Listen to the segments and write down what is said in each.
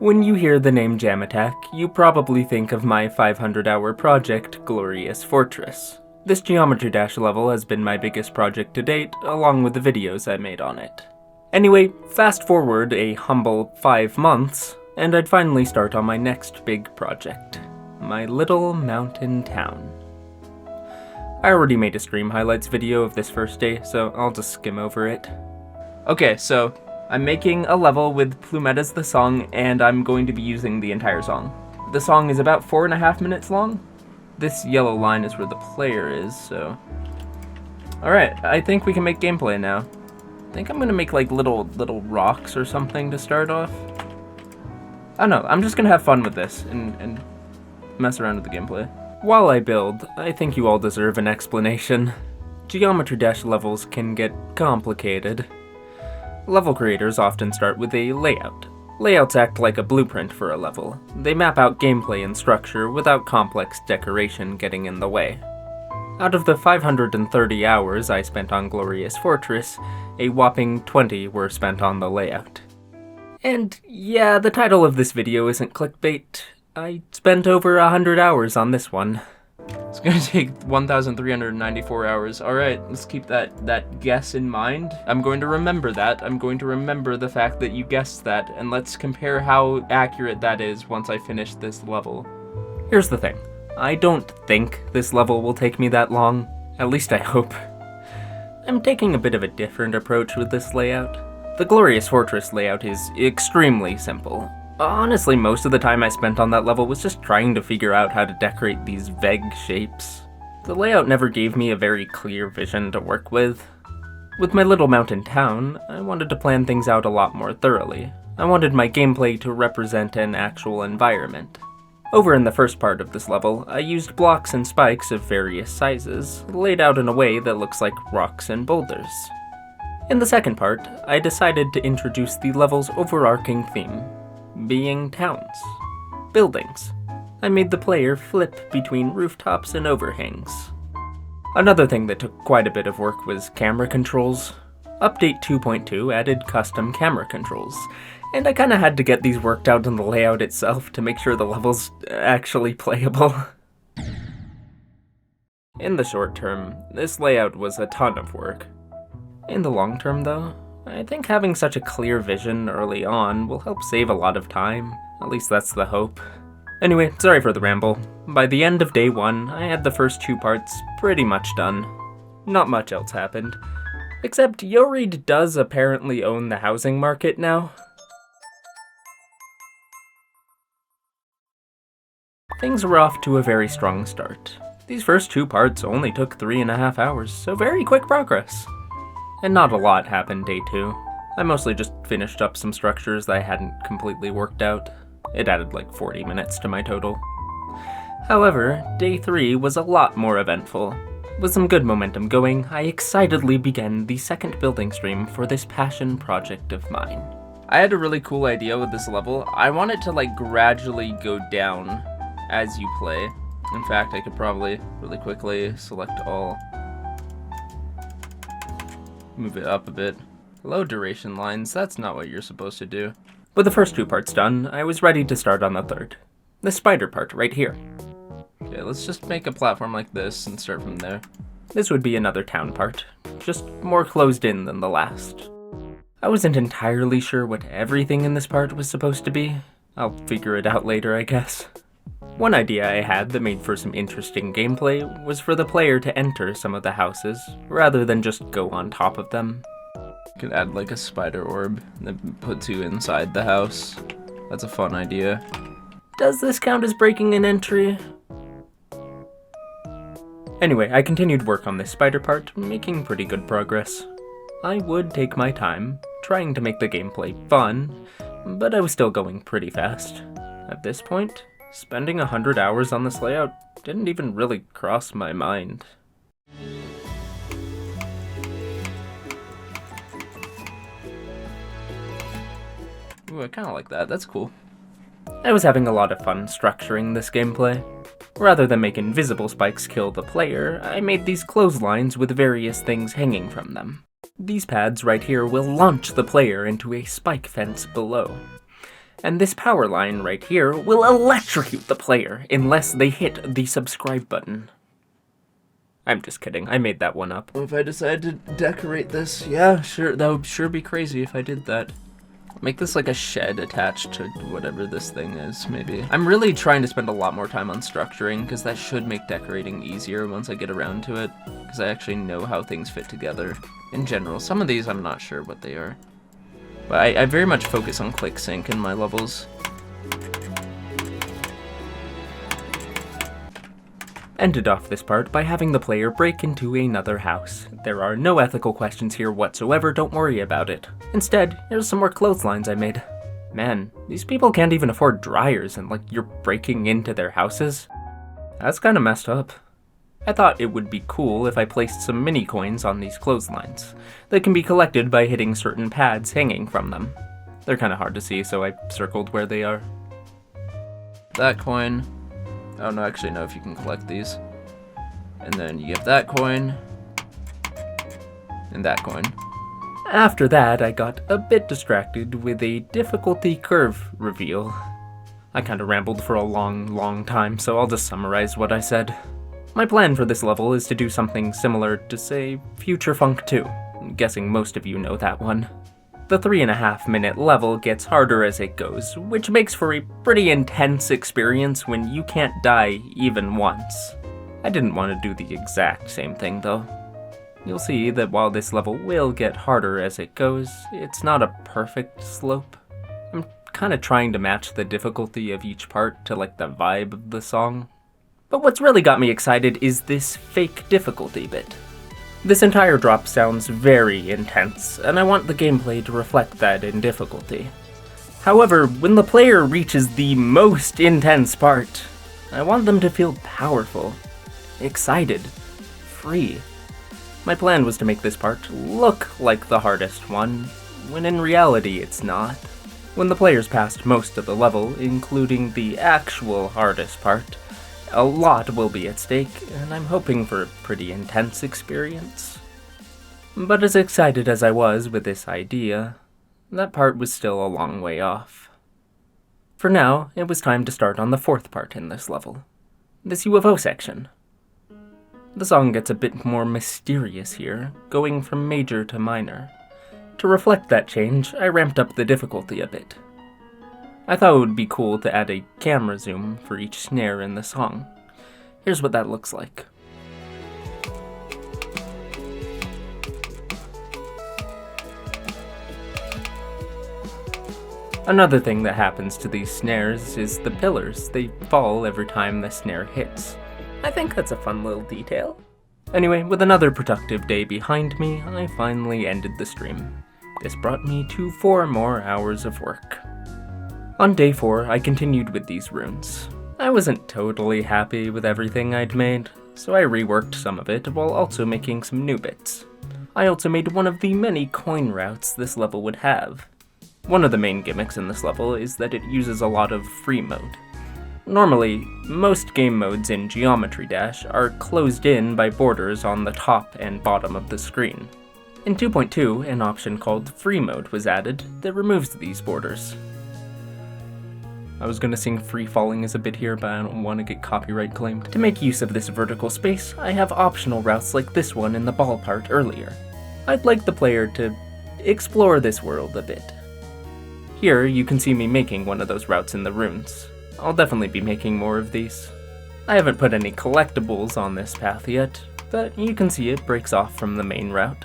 When you hear the name Jam Attack, you probably think of my 500-hour project, Glorious Fortress. This Geometry Dash level has been my biggest project to date, along with the videos I made on it. Anyway, fast forward a humble 5 months, and I'd finally start on my next big project, my little mountain town. I already made a stream highlights video of this first day, so I'll just skim over it. Okay, so I'm making a level with Plumet as the song, and I'm going to be using the entire song. The song is about 4.5 minutes long. This yellow line is where the player is, so... Alright, I think we can make gameplay now. I think I'm gonna make like little rocks or something to start off. I don't know, I'm just gonna have fun with this and mess around with the gameplay. While I build, I think you all deserve an explanation. Geometry Dash levels can get complicated. Level creators often start with a layout. Layouts act like a blueprint for a level. They map out gameplay and structure without complex decoration getting in the way. Out of the 530 hours I spent on Glorious Fortress, a whopping 20 were spent on the layout. And yeah, the title of this video isn't clickbait. I spent over 100 hours on this one. It's gonna take 1,394 hours. Alright, let's keep that guess in mind. I'm going to remember that. I'm going to remember the fact that you guessed that, and let's compare how accurate that is once I finish this level. Here's the thing. I don't think this level will take me that long. At least I hope. I'm taking a bit of a different approach with this layout. The Glorious Fortress layout is extremely simple. Honestly, most of the time I spent on that level was just trying to figure out how to decorate these vague shapes. The layout never gave me a very clear vision to work with. With my little mountain town, I wanted to plan things out a lot more thoroughly. I wanted my gameplay to represent an actual environment. Over in the first part of this level, I used blocks and spikes of various sizes, laid out in a way that looks like rocks and boulders. In the second part, I decided to introduce the level's overarching theme, being towns. Buildings. I made the player flip between rooftops and overhangs. Another thing that took quite a bit of work was camera controls. Update 2.2 added custom camera controls, and I kinda had to get these worked out in the layout itself to make sure the level's actually playable. In the short term, this layout was a ton of work. In the long term though, I think having such a clear vision early on will help save a lot of time. At least that's the hope. Anyway, sorry for the ramble. By the end of day 1, I had the first 2 parts pretty much done. Not much else happened. Except Yoreed does apparently own the housing market now. Things were off to a very strong start. These first 2 parts only took 3.5 hours, so very quick progress. And not a lot happened day 2. I mostly just finished up some structures that I hadn't completely worked out. It added like 40 minutes to my total. However, day 3 was a lot more eventful. With some good momentum going, I excitedly began the second building stream for this passion project of mine. I had a really cool idea with this level. I want it to like gradually go down as you play. In fact, I could probably really quickly select all. Move it up a bit. Low duration lines, that's not what you're supposed to do. With the first 2 parts done, I was ready to start on the third. The spider part right here. Okay, let's just make a platform like this and start from there. This would be another town part, just more closed in than the last. I wasn't entirely sure what everything in this part was supposed to be. I'll figure it out later, I guess. One idea I had that made for some interesting gameplay was for the player to enter some of the houses, rather than just go on top of them. You could add like a spider orb that puts you inside the house. That's a fun idea. Does this count as breaking an entry? Anyway, I continued work on this spider part, making pretty good progress. I would take my time, trying to make the gameplay fun, but I was still going pretty fast. At this point, spending 100 hours on this layout didn't even really cross my mind. Ooh, I kinda like that, that's cool. I was having a lot of fun structuring this gameplay. Rather than make invisible spikes kill the player, I made these clotheslines with various things hanging from them. These pads right here will launch the player into a spike fence below. And this power line right here will electrocute the player unless they hit the subscribe button. I'm just kidding, I made that one up. If I decide to decorate this, yeah, sure, that would sure be crazy if I did that. Make this like a shed attached to whatever this thing is, maybe. I'm really trying to spend a lot more time on structuring, because that should make decorating easier once I get around to it, because I actually know how things fit together. In general, some of these I'm not sure what they are. But I very much focus on click sync in my levels. Ended off this part by having the player break into another house. There are no ethical questions here whatsoever, don't worry about it. Instead, here's some more clotheslines I made. Man, these people can't even afford dryers and like you're breaking into their houses? That's kinda messed up. I thought it would be cool if I placed some mini coins on these clotheslines. They can be collected by hitting certain pads hanging from them. They're kinda hard to see, so I circled where they are. That coin. I don't actually know if you can collect these. And then you have that coin. And that coin. After that, I got a bit distracted with a difficulty curve reveal. I kinda rambled for a long time, so I'll just summarize what I said. My plan for this level is to do something similar to, say, Future Funk 2. I'm guessing most of you know that one. The 3.5-minute level gets harder as it goes, which makes for a pretty intense experience when you can't die even once. I didn't want to do the exact same thing though. You'll see that while this level will get harder as it goes, it's not a perfect slope. I'm kinda trying to match the difficulty of each part to like the vibe of the song. But what's really got me excited is this fake difficulty bit. This entire drop sounds very intense, and I want the gameplay to reflect that in difficulty. However, when the player reaches the most intense part, I want them to feel powerful, excited, free. My plan was to make this part look like the hardest one, when in reality it's not. When the player's passed most of the level, including the actual hardest part, a lot will be at stake, and I'm hoping for a pretty intense experience. But as excited as I was with this idea, that part was still a long way off. For now, it was time to start on the fourth part in this level, this UFO section. The song gets a bit more mysterious here, going from major to minor. To reflect that change, I ramped up the difficulty a bit. I thought it would be cool to add a camera zoom for each snare in the song. Here's what that looks like. Another thing that happens to these snares is the pillars. They fall every time the snare hits. I think that's a fun little detail. Anyway, with another productive day behind me, I finally ended the stream. This brought me to 4 more hours of work. On day 4, I continued with these runes. I wasn't totally happy with everything I'd made, so I reworked some of it while also making some new bits. I also made one of the many coin routes this level would have. One of the main gimmicks in this level is that it uses a lot of free mode. Normally, most game modes in Geometry Dash are closed in by borders on the top and bottom of the screen. In 2.2, an option called Free Mode was added that removes these borders. I was gonna sing Free Falling as a bit here, but I don't want to get copyright claimed. To make use of this vertical space, I have optional routes like this one in the ball part earlier. I'd like the player to explore this world a bit. Here, you can see me making one of those routes in the runes. I'll definitely be making more of these. I haven't put any collectibles on this path yet, but you can see it breaks off from the main route.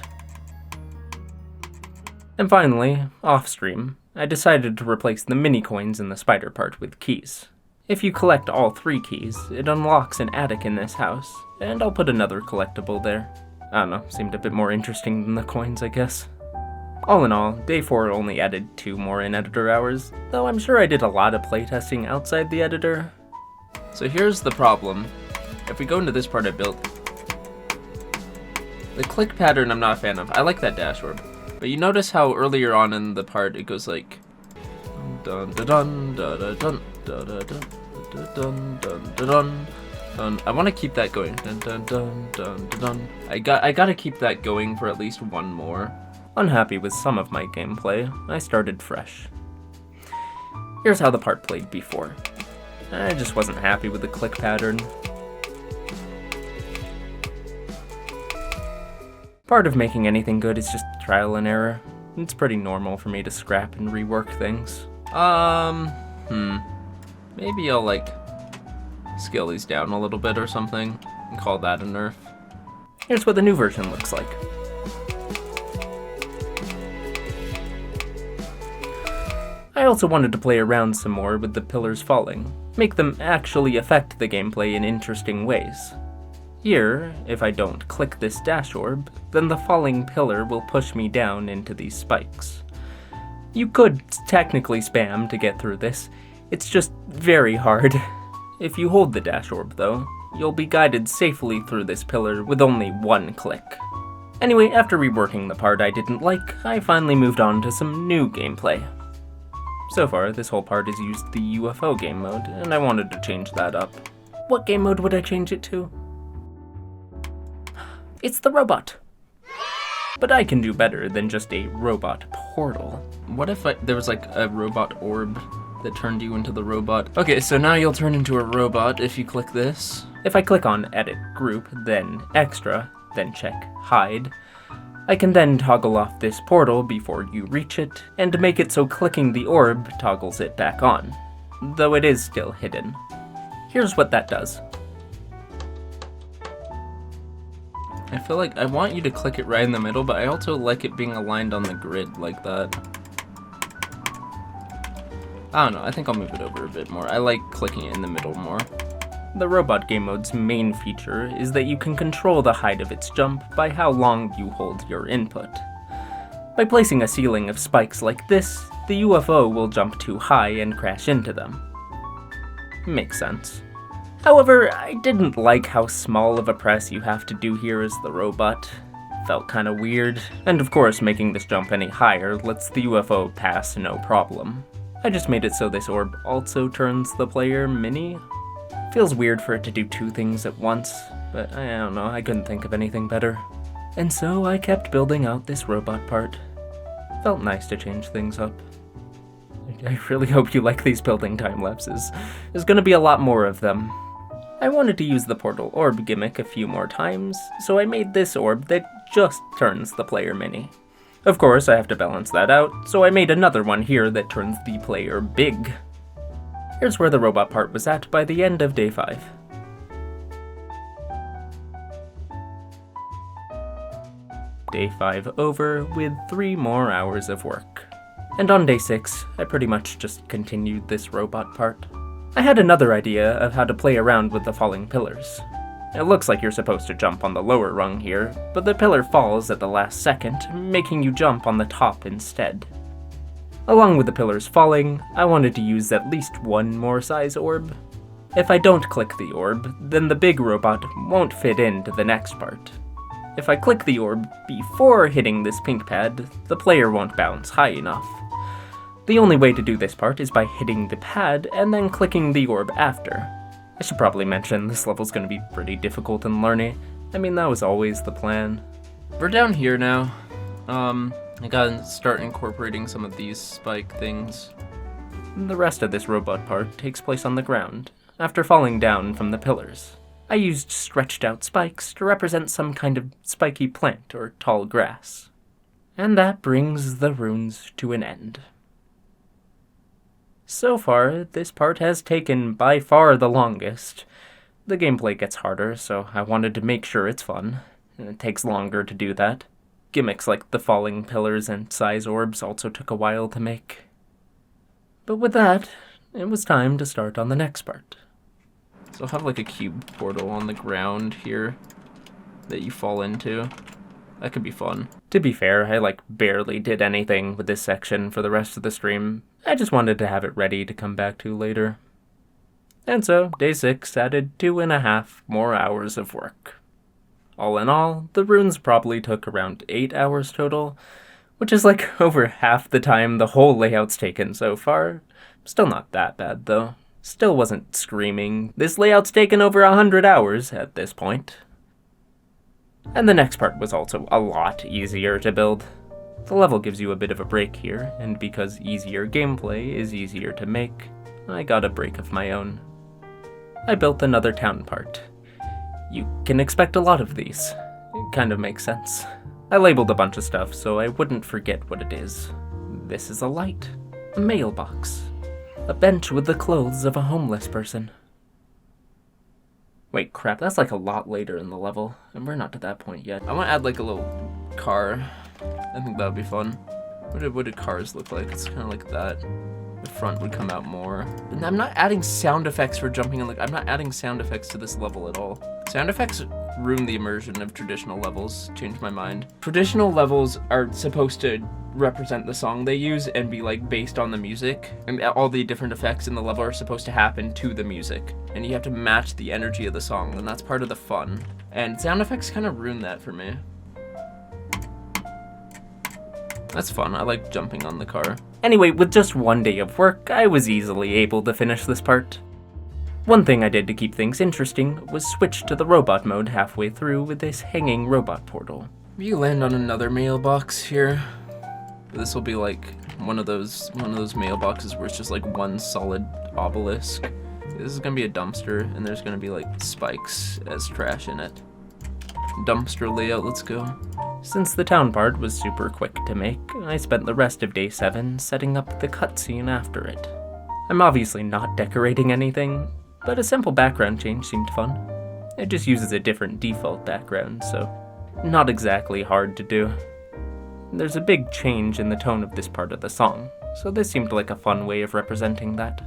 And finally, off-stream, I decided to replace the mini coins in the spider part with keys. If you collect all 3 keys, it unlocks an attic in this house, and I'll put another collectible there. I don't know, seemed a bit more interesting than the coins, I guess. All in all, day 4 only added 2 more in-editor hours, though I'm sure I did a lot of playtesting outside the editor. So here's the problem. If we go into this part I built, the click pattern I'm not a fan of. I like that dash orb. But you notice how earlier on in the part it goes like dun dun dun dun dun dun dun dun dun dun dun. I want to keep that going. Dun dun dun dun dun. I gotta keep that going for at least one more. Unhappy with some of my gameplay, I started fresh. Here's how the part played before. I just wasn't happy with the click pattern. Part of making anything good is just trial and error. It's pretty normal for me to scrap and rework things. Maybe I'll scale these down a little bit or something and call that a nerf. Here's what the new version looks like. I also wanted to play around some more with the pillars falling, make them actually affect the gameplay in interesting ways. Here, if I don't click this dash orb, then the falling pillar will push me down into these spikes. You could technically spam to get through this, it's just very hard. If you hold the dash orb though, you'll be guided safely through this pillar with only one click. Anyway, after reworking the part I didn't like, I finally moved on to some new gameplay. So far, this whole part has used the UFO game mode, and I wanted to change that up. What game mode would I change it to? It's the robot. But I can do better than just a robot portal. What if there was a robot orb that turned you into the robot? Okay, so now you'll turn into a robot if you click this. If I click on Edit Group, then Extra, then check Hide, I can then toggle off this portal before you reach it, and make it so clicking the orb toggles it back on, though it is still hidden. Here's what that does. I feel like I want you to click it right in the middle, but I also like it being aligned on the grid like that. I don't know, I think I'll move it over a bit more. I like clicking it in the middle more. The robot game mode's main feature is that you can control the height of its jump by how long you hold your input. By placing a ceiling of spikes like this, the UFO will jump too high and crash into them. Makes sense. However, I didn't like how small of a press you have to do here as the robot. Felt kinda weird, and of course making this jump any higher lets the UFO pass no problem. I just made it so this orb also turns the player mini. Feels weird for it to do two things at once, but I don't know, I couldn't think of anything better. And so I kept building out this robot part. Felt nice to change things up. I really hope you like these building time lapses. There's gonna be a lot more of them. I wanted to use the portal orb gimmick a few more times, so I made this orb that just turns the player mini. Of course, I have to balance that out, so I made another one here that turns the player big. Here's where the robot part was at by the end of day 5. Day 5 over with 3 more hours of work. And on day 6, I pretty much just continued this robot part. I had another idea of how to play around with the falling pillars. It looks like you're supposed to jump on the lower rung here, but the pillar falls at the last second, making you jump on the top instead. Along with the pillars falling, I wanted to use at least one more size orb. If I don't click the orb, then the big robot won't fit into the next part. If I click the orb before hitting this pink pad, the player won't bounce high enough. The only way to do this part is by hitting the pad and then clicking the orb after. I should probably mention this level's gonna be pretty difficult and learny. I mean, that was always the plan. We're down here now. I gotta start incorporating some of these spike things. The rest of this robot part takes place on the ground, after falling down from the pillars. I used stretched out spikes to represent some kind of spiky plant or tall grass. And that brings the runes to an end. So far, this part has taken by far the longest. The gameplay gets harder, so I wanted to make sure it's fun. It takes longer to do that. Gimmicks like the falling pillars and size orbs also took a while to make. But with that, it was time to start on the next part. So I'll have a cube portal on the ground here that you fall into. That could be fun. To be fair, I barely did anything with this section for the rest of the stream. I just wanted to have it ready to come back to later. And so, day 6 added 2.5 more hours of work. All in all, the runes probably took around 8 hours total, which is over half the time the whole layout's taken so far. Still not that bad though. Still wasn't screaming, this layout's taken over 100 hours at this point. And the next part was also a lot easier to build. The level gives you a bit of a break here, and because easier gameplay is easier to make, I got a break of my own. I built another town part. You can expect a lot of these. It kind of makes sense. I labeled a bunch of stuff so I wouldn't forget what it is. This is a light, a mailbox, a bench with the clothes of a homeless person. Wait, crap, that's like a lot later in the level, and we're not to that point yet. I want to add like a little car. I think that would be fun. What do cars look like? It's kind of like that. The front would come out more. And I'm not adding sound effects for jumping in. Like, I'm not adding sound effects to this level at all. Sound effects ruin the immersion of traditional levels. Changed my mind. Traditional levels are supposed to represent the song they use and be like based on the music. And all the different effects in the level are supposed to happen to the music. And you have to match the energy of the song, and that's part of the fun. And sound effects kind of ruin that for me. That's fun, I like jumping on the car. Anyway, with just one day of work, I was easily able to finish this part. One thing I did to keep things interesting was switch to the robot mode halfway through with this hanging robot portal. You land on another mailbox here. This will be like one of those mailboxes where it's just like one solid obelisk. This is gonna be a dumpster, and there's gonna be like spikes as trash in it. Dumpster layout, let's go. Since the town part was super quick to make, I spent the rest of day 7 setting up the cutscene after it. I'm obviously not decorating anything, but a simple background change seemed fun. It just uses a different default background, so not exactly hard to do. There's a big change in the tone of this part of the song, so this seemed like a fun way of representing that.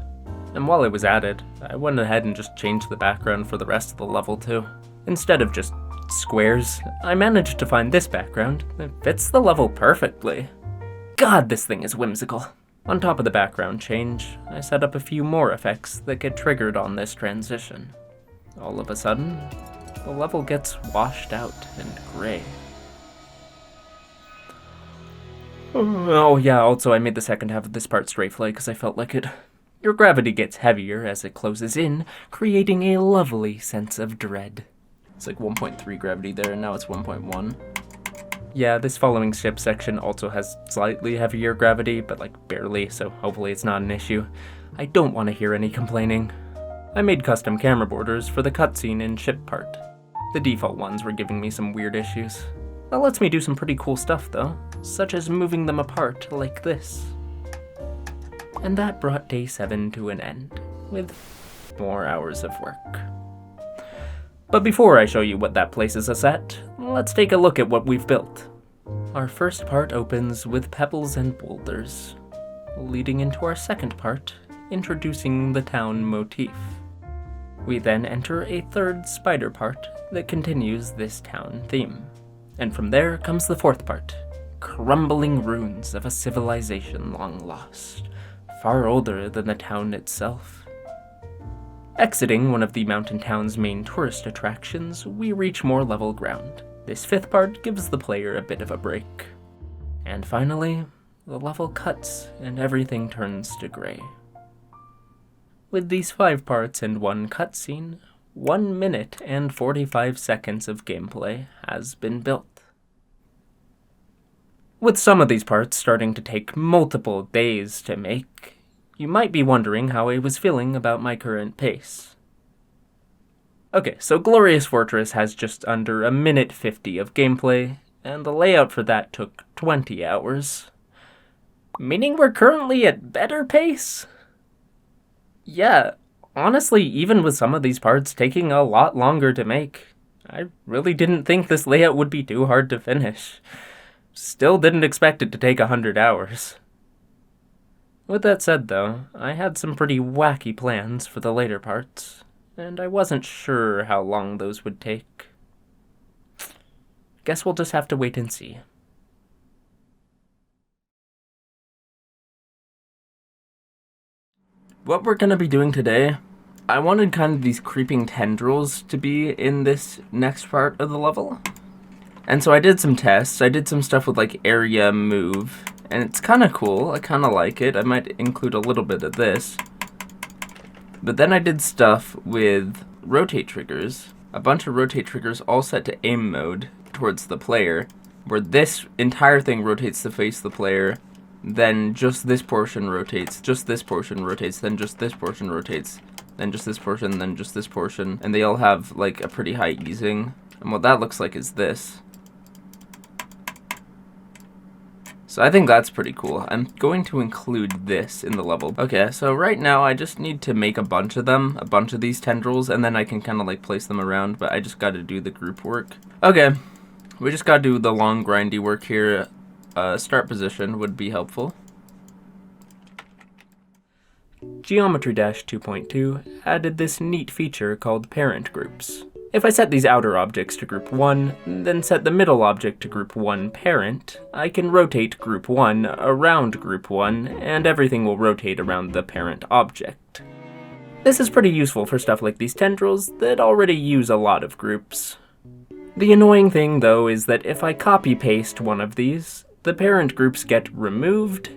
And while it was added, I went ahead and just changed the background for the rest of the level too. Instead of just squares, I managed to find this background that fits the level perfectly. God, this thing is whimsical. On top of the background change, I set up a few more effects that get triggered on this transition. All of a sudden, the level gets washed out and gray. Oh yeah, also I made the second half of this part straightfly because I felt like it. Your gravity gets heavier as it closes in, creating a lovely sense of dread. It's like 1.3 gravity there, and now it's 1.1. Yeah, this following ship section also has slightly heavier gravity, but like barely, so hopefully it's not an issue. I don't want to hear any complaining. I made custom camera borders for the cutscene and ship part. The default ones were giving me some weird issues. That lets me do some pretty cool stuff though, such as moving them apart like this. And that brought day 7 to an end, with more hours of work. But before I show you what that places us at, let's take a look at what we've built. Our first part opens with pebbles and boulders, leading into our second part, introducing the town motif. We then enter a third spider part that continues this town theme. And from there comes the fourth part, crumbling ruins of a civilization long lost, far older than the town itself. Exiting one of the mountain town's main tourist attractions, we reach more level ground. This fifth part gives the player a bit of a break. And finally, the level cuts and everything turns to gray. With these 5 parts and 1 cutscene, 1 minute and 45 seconds of gameplay has been built. With some of these parts starting to take multiple days to make, you might be wondering how I was feeling about my current pace. Okay, so Glorious Fortress has just under a minute 50 of gameplay, and the layout for that took 20 hours. Meaning we're currently at better pace? Yeah, honestly, even with some of these parts taking a lot longer to make, I really didn't think this layout would be too hard to finish. Still didn't expect it to take 100 hours. With that said though, I had some pretty wacky plans for the later parts, and I wasn't sure how long those would take. Guess we'll just have to wait and see. What we're gonna be doing today, I wanted kind of these creeping tendrils to be in this next part of the level. And so I did some tests, I did some stuff with like area move, and it's kind of cool, I kind of like it. I might include a little bit of this. But then I did stuff with rotate triggers, a bunch of rotate triggers all set to aim mode towards the player. where this entire thing rotates to face the player, then just this portion rotates, just this portion rotates, then just this portion rotates, then just this portion, then just this portion, and they all have like a pretty high easing. And what that looks like is this. So I think that's pretty cool. I'm going to include this in the level. Okay, so right now I just need to make a bunch of them, a bunch of these tendrils, and then I can kind of like place them around, but I just got to do the group work. Okay, we just got to do the long grindy work here. Start position would be helpful. Geometry Dash 2.2 added this neat feature called parent groups. If I set these outer objects to group 1, then set the middle object to group 1 parent, I can rotate group 1 around group 1, and everything will rotate around the parent object. This is pretty useful for stuff like these tendrils that already use a lot of groups. The annoying thing though is that if I copy-paste one of these, the parent groups get removed.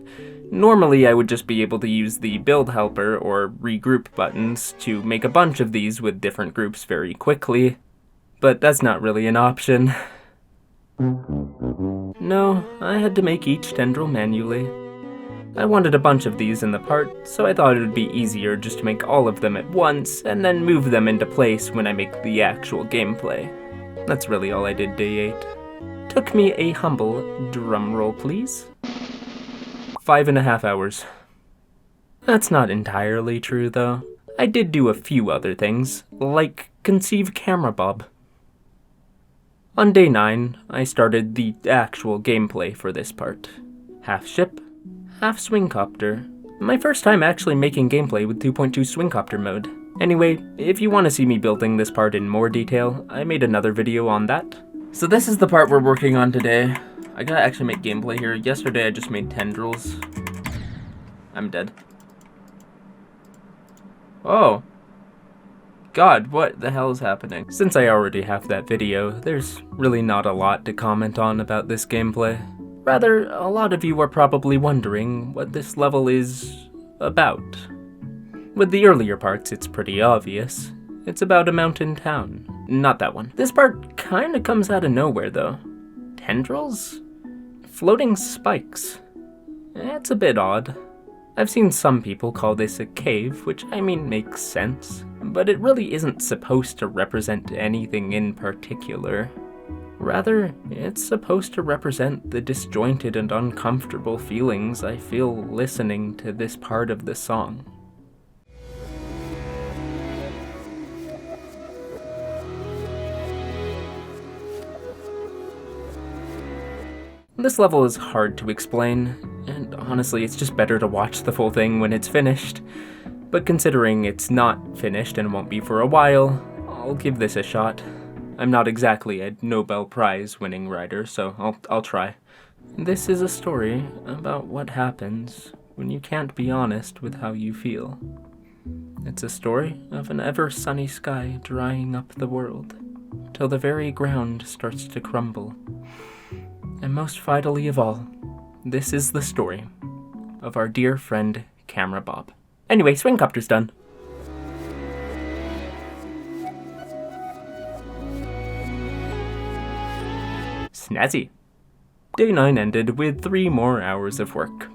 Normally I would just be able to use the build helper or regroup buttons to make a bunch of these with different groups very quickly, but that's not really an option. No, I had to make each tendril manually. I wanted a bunch of these in the part, so I thought it would be easier just to make all of them at once and then move them into place when I make the actual gameplay. That's really all I did day 8. Took me a humble, drumroll please, 5.5 hours. That's not entirely true though. I did do a few other things, like conceive Camera Bob. On day 9, I started the actual gameplay for this part. Half ship, half swingcopter. My first time actually making gameplay with 2.2 swingcopter mode. Anyway, if you want to see me building this part in more detail, I made another video on that. So this is the part we're working on today. I gotta actually make gameplay here. Yesterday I just made tendrils. I'm dead. Oh. God, what the hell is happening? Since I already have that video, there's really not a lot to comment on about this gameplay. Rather, a lot of you are probably wondering what this level is about. With the earlier parts, it's pretty obvious. It's about a mountain town. Not that one. This part kinda comes out of nowhere, though. Tendrils? Floating spikes. It's a bit odd. I've seen some people call this a cave, which I mean makes sense, but it really isn't supposed to represent anything in particular. Rather, it's supposed to represent the disjointed and uncomfortable feelings I feel listening to this part of the song. This level is hard to explain, and honestly it's just better to watch the full thing when it's finished. But considering it's not finished and won't be for a while, I'll give this a shot. I'm not exactly a Nobel Prize winning writer, so I'll try. This is a story about what happens when you can't be honest with how you feel. It's a story of an ever sunny sky drying up the world, till the very ground starts to crumble. And most vitally of all, this is the story of our dear friend Camera Bob. Anyway, swingcopter's done. Snazzy. Day 9 ended with 3 more hours of work.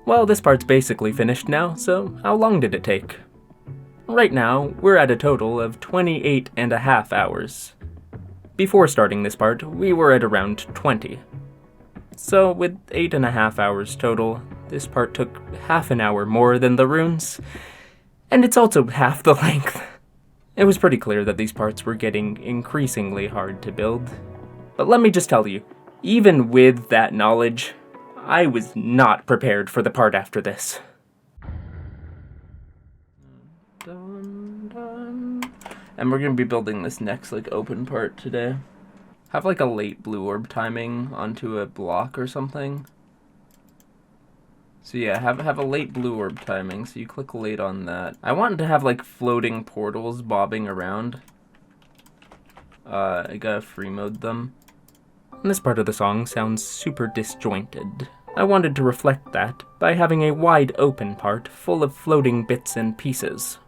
Well, this part's basically finished now, so how long did it take? Right now, we're at a total of 28.5 hours. Before starting this part, we were at around 20. So with 8.5 hours total, this part took half an hour more than the runes, and it's also half the length. It was pretty clear that these parts were getting increasingly hard to build. But let me just tell you, even with that knowledge, I was not prepared for the part after this. And we're gonna be building this next open part today. Have a late blue orb timing onto a block or something. So yeah, have a late blue orb timing, so you click late on that. I want to have floating portals bobbing around. I gotta free mode them. And this part of the song sounds super disjointed. I wanted to reflect that by having a wide open part full of floating bits and pieces.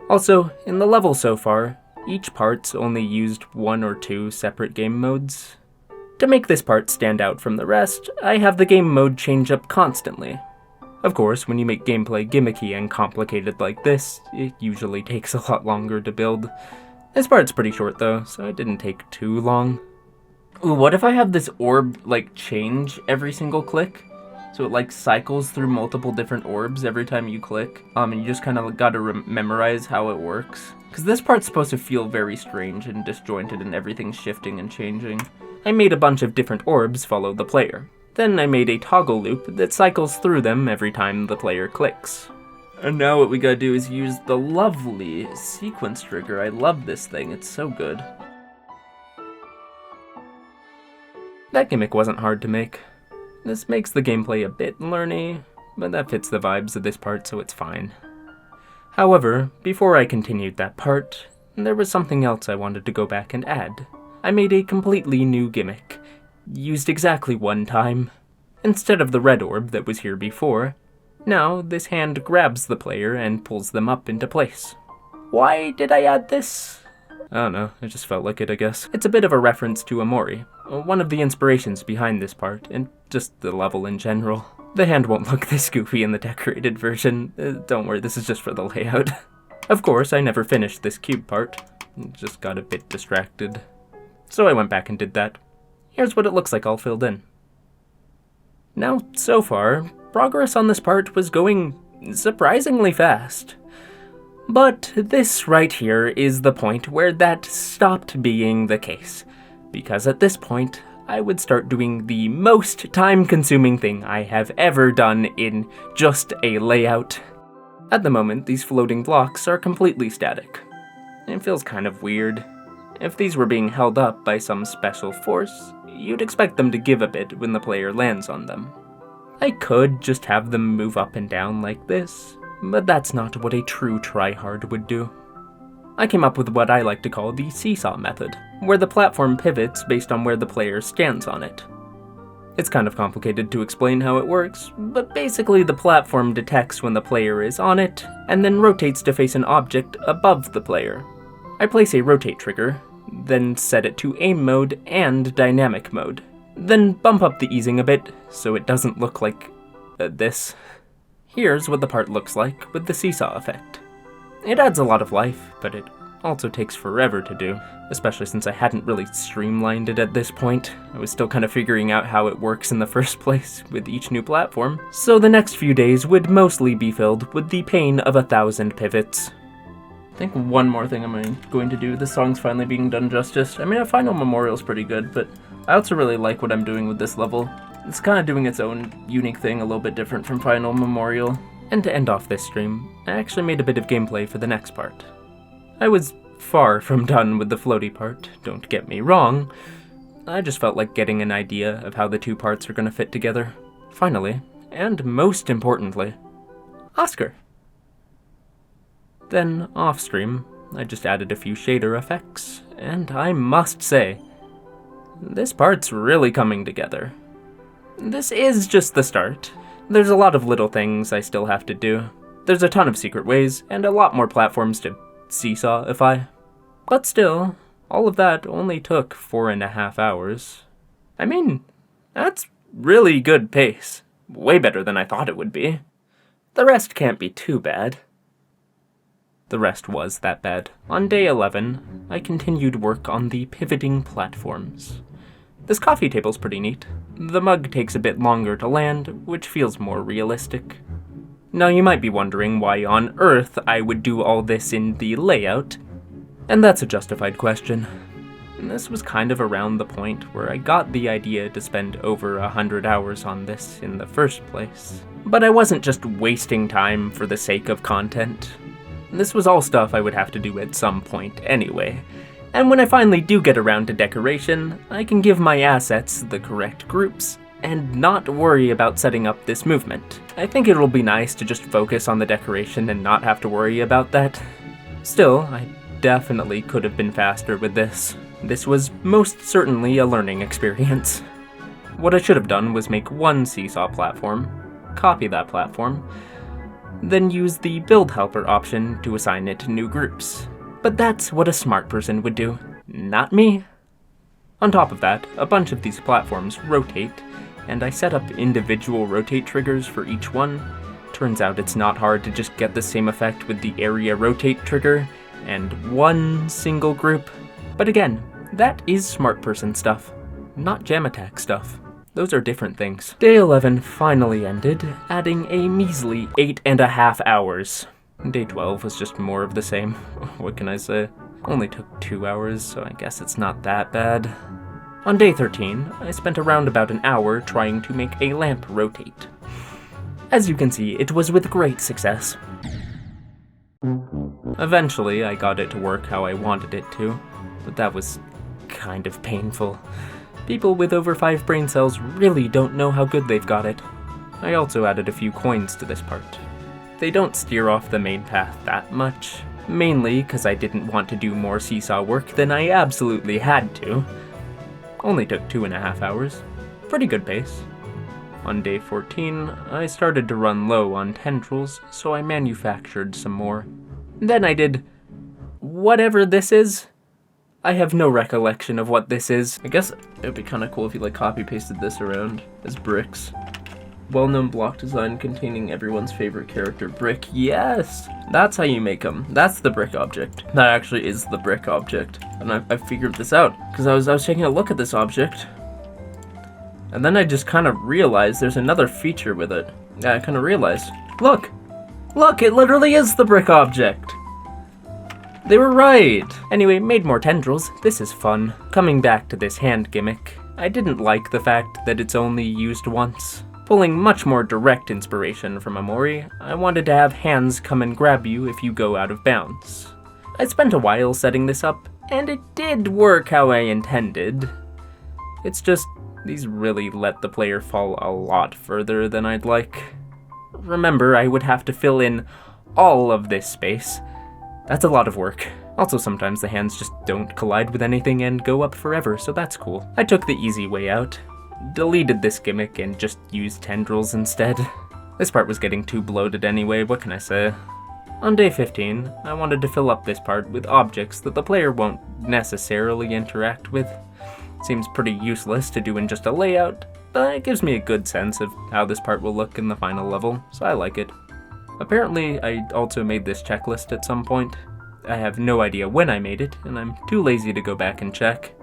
Also, in the level so far, each part's only used 1 or 2 separate game modes. To make this part stand out from the rest, I have the game mode change up constantly. Of course, when you make gameplay gimmicky and complicated like this, it usually takes a lot longer to build. This part's pretty short though, so it didn't take too long. Ooh, what if I have this orb, change every single click? So it, cycles through multiple different orbs every time you click, and you just kind of gotta memorize how it works. Because this part's supposed to feel very strange and disjointed and everything's shifting and changing. I made a bunch of different orbs follow the player. Then I made a toggle loop that cycles through them every time the player clicks. And now what we gotta do is use the lovely sequence trigger. I love this thing, it's so good. That gimmick wasn't hard to make. This makes the gameplay a bit learny, but that fits the vibes of this part, so it's fine. However, before I continued that part, there was something else I wanted to go back and add. I made a completely new gimmick, used exactly one time. Instead of the red orb that was here before, now this hand grabs the player and pulls them up into place. Why did I add this? I don't know, it just felt like it, I guess. It's a bit of a reference to Amori, one of the inspirations behind this part, and just the level in general. The hand won't look this goofy in the decorated version. Don't worry, this is just for the layout. Of course, I never finished this cube part. Just got a bit distracted. So I went back and did that. Here's what it looks like all filled in. Now, so far, progress on this part was going surprisingly fast. But this right here is the point where that stopped being the case, because at this point, I would start doing the most time-consuming thing I have ever done in just a layout. At the moment, these floating blocks are completely static. It feels kind of weird. If these were being held up by some special force, you'd expect them to give a bit when the player lands on them. I could just have them move up and down like this, but that's not what a true tryhard would do. I came up with what I like to call the seesaw method, where the platform pivots based on where the player stands on it. It's kind of complicated to explain how it works, but basically the platform detects when the player is on it, and then rotates to face an object above the player. I place a rotate trigger, then set it to aim mode and dynamic mode, then bump up the easing a bit so it doesn't look like this. Here's what the part looks like with the seesaw effect. It adds a lot of life, but it also takes forever to do, especially since I hadn't really streamlined it at this point. I was still kind of figuring out how it works in the first place with each new platform, so the next few days would mostly be filled with the pain of 1,000 pivots. I think one more thing I'm going to do. This song's finally being done justice. I mean, a Final Memorial's pretty good, but I also really like what I'm doing with this level. It's kind of doing its own unique thing, a little bit different from Final Memorial. And to end off this stream, I actually made a bit of gameplay for the next part. I was far from done with the floaty part, don't get me wrong. I just felt like getting an idea of how the two parts are going to fit together. Finally, and most importantly, Oscar. Then, off-stream, I just added a few shader effects, and I must say, this part's really coming together. This is just the start. There's a lot of little things I still have to do. There's a ton of secret ways, and a lot more platforms to seesaw-ify. But still, all of that only took 4.5 hours. I mean, that's really good pace. Way better than I thought it would be. The rest can't be too bad. The rest was that bad. On day 11, I continued work on the pivoting platforms. This coffee table's pretty neat. The mug takes a bit longer to land, which feels more realistic. Now you might be wondering why on earth I would do all this in the layout, and that's a justified question. This was kind of around the point where I got the idea to spend over 100 hours on this in the first place. But I wasn't just wasting time for the sake of content. This was all stuff I would have to do at some point anyway. And when I finally do get around to decoration, I can give my assets the correct groups and not worry about setting up this movement. I think it'll be nice to just focus on the decoration and not have to worry about that. Still, I definitely could have been faster with this. This was most certainly a learning experience. What I should have done was make one seesaw platform, copy that platform, then use the build helper option to assign it to new groups. But that's what a smart person would do, not me. On top of that, a bunch of these platforms rotate, and I set up individual rotate triggers for each one. Turns out it's not hard to just get the same effect with the area rotate trigger and one single group. But again, that is smart person stuff, not jam attack stuff. Those are different things. Day 11 finally ended, adding a measly 8.5 hours. Day 12 was just more of the same. What can I say? Only took 2 hours, so I guess it's not that bad. On day 13, I spent around about an hour trying to make a lamp rotate. As you can see, it was with great success. Eventually, I got it to work how I wanted it to, but that was kind of painful. People with over 5 brain cells really don't know how good they've got it. I also added a few coins to this part. They don't steer off the main path that much, mainly because I didn't want to do more seesaw work than I absolutely had to. Only took 2.5 hours. Pretty good pace. On day 14, I started to run low on tendrils, so I manufactured some more. Then I did whatever this is. I have no recollection of what this is. I guess it would be kind of cool if you copy-pasted this around as bricks. Well-known block design containing everyone's favorite character, Brick. Yes! That's how you make them. That's the brick object. That actually is the brick object. And I figured this out, because I was taking a look at this object. And then I just kind of realized there's another feature with it. Yeah, I kind of realized. Look! Look, it literally is the brick object! They were right! Anyway, made more tendrils. This is fun. Coming back to this hand gimmick, I didn't like the fact that it's only used once. Pulling much more direct inspiration from Amori, I wanted to have hands come and grab you if you go out of bounds. I spent a while setting this up, and it did work how I intended. It's just, these really let the player fall a lot further than I'd like. Remember, I would have to fill in all of this space. That's a lot of work. Also, sometimes the hands just don't collide with anything and go up forever, so that's cool. I took the easy way out. Deleted this gimmick and just used tendrils instead. This part was getting too bloated anyway, what can I say? On day 15, I wanted to fill up this part with objects that the player won't necessarily interact with. Seems pretty useless to do in just a layout, but it gives me a good sense of how this part will look in the final level, so I like it. Apparently, I also made this checklist at some point. I have no idea when I made it, and I'm too lazy to go back and check.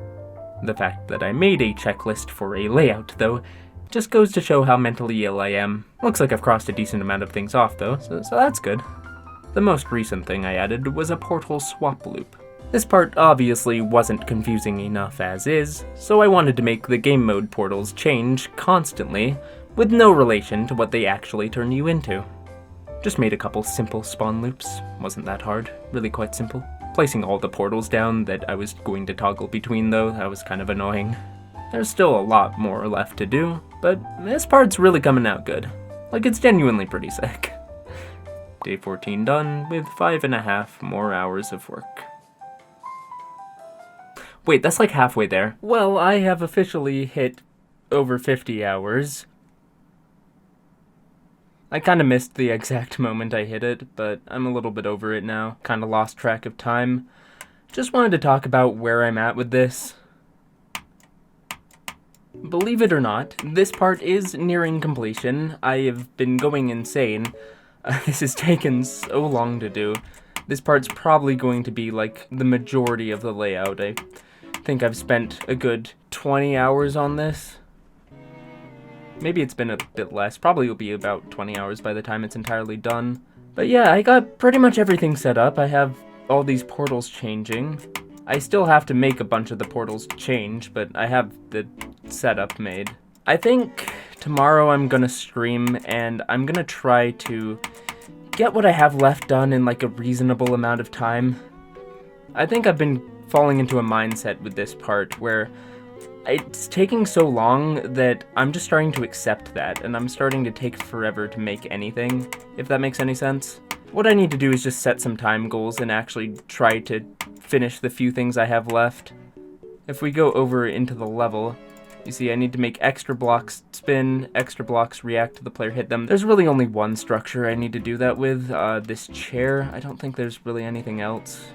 The fact that I made a checklist for a layout, though, just goes to show how mentally ill I am. Looks like I've crossed a decent amount of things off, though, so that's good. The most recent thing I added was a portal swap loop. This part obviously wasn't confusing enough as is, so I wanted to make the game mode portals change constantly, with no relation to what they actually turn you into. Just made a couple simple spawn loops. Wasn't that hard, really quite simple. Placing all the portals down that I was going to toggle between though, that was kind of annoying. There's still a lot more left to do, but this part's really coming out good. Like, it's genuinely pretty sick. Day 14 done, with 5.5 more hours of work. Wait, that's like halfway there. Well, I have officially hit over 50 hours. I kinda missed the exact moment I hit it, but I'm a little bit over it now. Kinda lost track of time. Just wanted to talk about where I'm at with this. Believe it or not, this part is nearing completion. I have been going insane. This has taken so long to do. This part's probably going to be like the majority of the layout. I think I've spent a good 20 hours on this. Maybe it's been a bit less. Probably will be about 20 hours by the time it's entirely done. But yeah, I got pretty much everything set up. I have all these portals changing. I still have to make a bunch of the portals change, but I have the setup made. I think tomorrow I'm gonna stream, and I'm gonna try to get what I have left done in like a reasonable amount of time. I think I've been falling into a mindset with this part where it's taking so long that I'm just starting to accept that, and I'm starting to take forever to make anything, if that makes any sense. What I need to do is just set some time goals and actually try to finish the few things I have left. If we go over into the level, You see, I need to make extra blocks spin, extra blocks react to the player hit them. There's really only one structure I need to do that with, this chair. I don't think there's really anything else.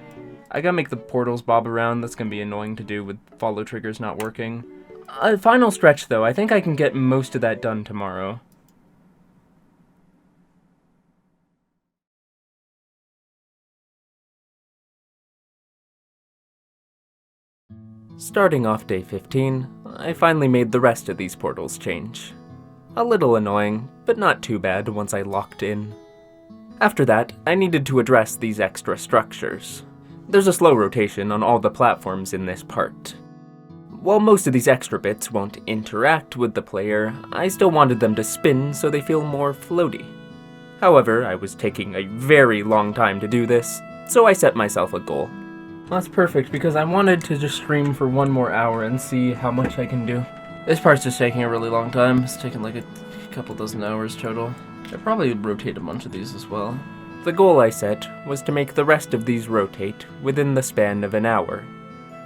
I gotta make the portals bob around. That's gonna be annoying to do with follow triggers not working. Final stretch though, I think I can get most of that done tomorrow. Starting off day 15, I finally made the rest of these portals change. A little annoying, but not too bad once I locked in. After that, I needed to address these extra structures. There's a slow rotation on all the platforms in this part. While most of these extra bits won't interact with the player, I still wanted them to spin so they feel more floaty. However, I was taking a very long time to do this, so I set myself a goal. That's perfect, because I wanted to just stream for 1 more hour and see how much I can do. This part's just taking a really long time. It's taking like a couple dozen hours total. I probably would rotate a bunch of these as well. The goal I set was to make the rest of these rotate within the span of an hour.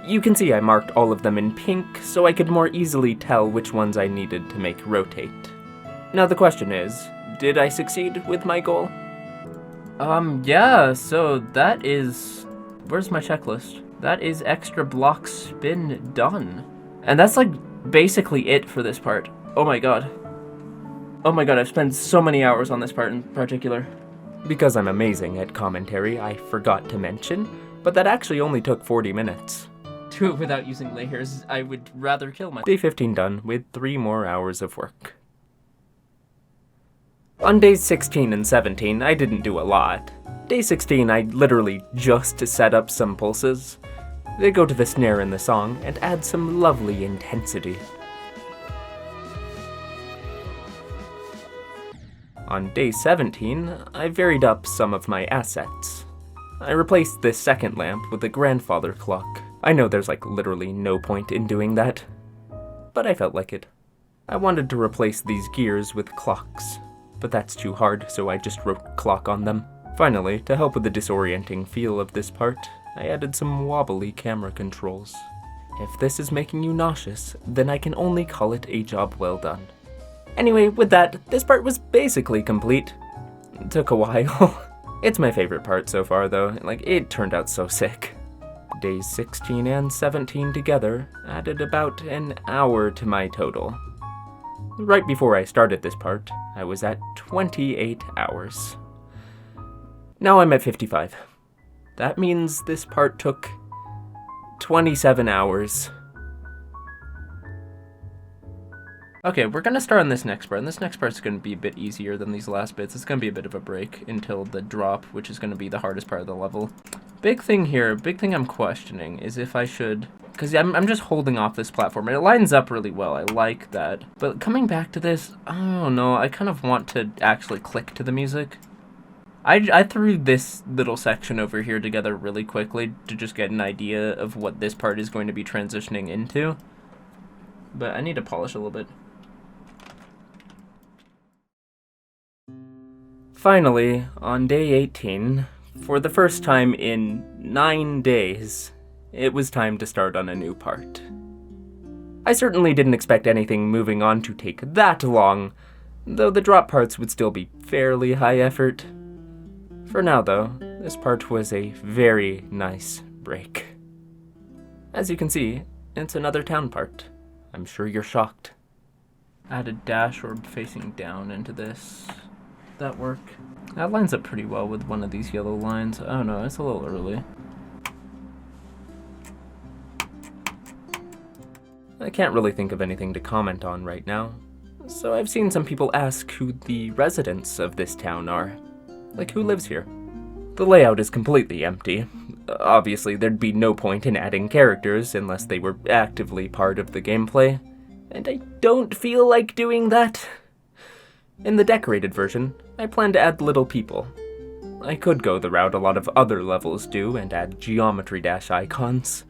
You can see I marked all of them in pink so I could more easily tell which ones I needed to make rotate. Now the question is, did I succeed with my goal? Yeah, so that is... Where's my checklist? That is extra block spin done. And that's like basically it for this part. Oh my god. Oh my god, I've spent so many hours on this part in particular. Because I'm amazing at commentary, I forgot to mention, but that actually only took 40 minutes. Do it without using layers, I would rather kill myself. Day 15 done, with 3 more hours of work. On days 16 and 17, I didn't do a lot. Day 16, I literally just set up some pulses. They go to the snare in the song and add some lovely intensity. On day 17, I varied up some of my assets. I replaced this second lamp with a grandfather clock. I know there's like literally no point in doing that, but I felt like it. I wanted to replace these gears with clocks, but that's too hard, so I just wrote clock on them. Finally, to help with the disorienting feel of this part, I added some wobbly camera controls. If this is making you nauseous, then I can only call it a job well done. Anyway, with that, this part was basically complete. It took a while. It's my favorite part so far though, like it turned out so sick. Days 16 and 17 together added about an hour to my total. Right before I started this part, I was at 28 hours. Now I'm at 55. That means this part took 27 hours. Okay, we're gonna start on this next part, and this next part's gonna be a bit easier than these last bits. It's gonna be a bit of a break until the drop, which is gonna be the hardest part of the level. Big thing here, big thing I'm questioning is if I should, because I'm just holding off this platform, and it lines up really well, I like that. But coming back to this, I don't know, I kind of want to actually click to the music. I threw this little section over here together really quickly to just get an idea of what this part is going to be transitioning into. But I need to polish a little bit. Finally, on day 18, for the first time in 9 days, it was time to start on a new part. I certainly didn't expect anything moving on to take that long, though the drop parts would still be fairly high effort. For now though, this part was a very nice break. As you can see, it's another town part. I'm sure you're shocked. Add a dash orb facing down into this. That work? That lines up pretty well with one of these yellow lines. I don't know, it's a little early. I can't really think of anything to comment on right now, so I've seen some people ask who the residents of this town are. Like, who lives here? The layout is completely empty. Obviously, there'd be no point in adding characters unless they were actively part of the gameplay, and I don't feel like doing that. In the decorated version, I plan to add little people. I could go the route a lot of other levels do and add geometry dash icons,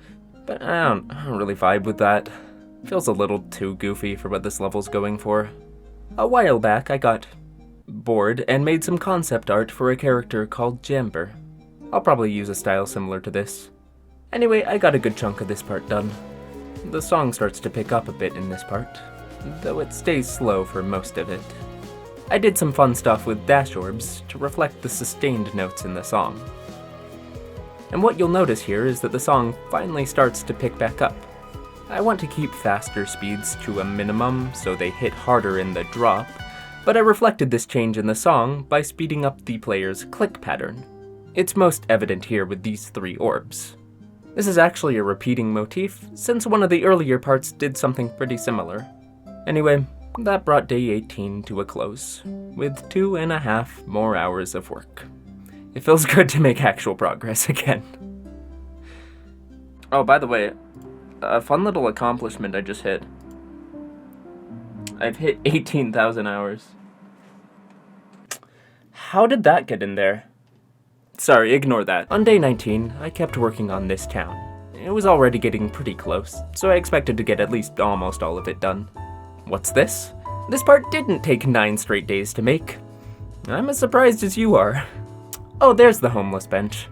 but I don't really vibe with that. Feels a little too goofy for what this level's going for. A while back, I got bored and made some concept art for a character called Jamber. I'll probably use a style similar to this. Anyway, I got a good chunk of this part done. the song starts to pick up a bit in this part, though it stays slow for most of it. I did some fun stuff with dash orbs to reflect the sustained notes in the song. And what you'll notice here is that the song finally starts to pick back up. I want to keep faster speeds to a minimum so they hit harder in the drop, but I reflected this change in the song by speeding up the player's click pattern. It's most evident here with these 3 orbs. This is actually a repeating motif, since one of the earlier parts did something pretty similar. Anyway, that brought day 18 to a close, with 2.5 more hours of work. It feels good to make actual progress again. Oh, by the way, a fun little accomplishment I just hit. I've hit 18,000 hours. How did that get in there? Sorry, ignore that. On day 19, I kept working on this town. It was already getting pretty close, so I expected to get at least almost all of it done. What's this? This part didn't take 9 straight days to make. I'm as surprised as you are. Oh, there's the homeless bench.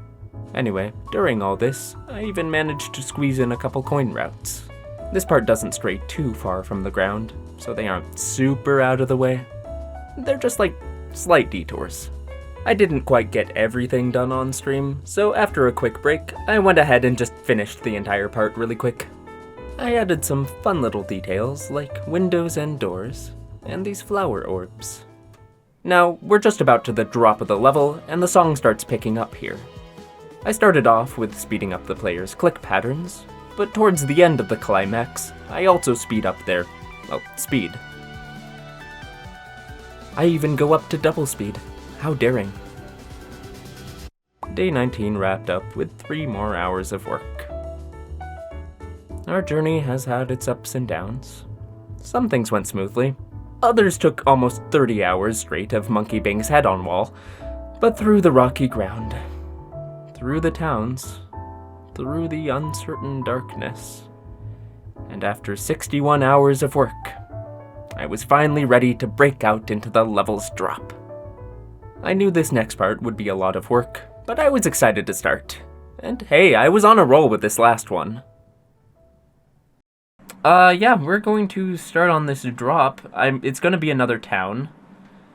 Anyway, during all this, I even managed to squeeze in a couple coin routes. This part doesn't stray too far from the ground, so they aren't super out of the way. They're just like slight detours. I didn't quite get everything done on stream, so after a quick break, I went ahead and just finished the entire part really quick. I added some fun little details like windows and doors, and these flower orbs. Now, we're just about to the drop of the level, and the song starts picking up here. I started off with speeding up the player's click patterns, but towards the end of the climax, I also speed up their, speed. I even go up to double speed. How daring. Day 19 wrapped up with 3 more hours of work. Our journey has had its ups and downs. Some things went smoothly. Others took almost 30 hours straight of Monkey Bang's head on wall, but through the rocky ground, through the towns, through the uncertain darkness, and after 61 hours of work, I was finally ready to break out into the level's drop. I knew this next part would be a lot of work, but I was excited to start. And hey, I was on a roll with this last one. Yeah, we're going to start on this drop. It's gonna be another town.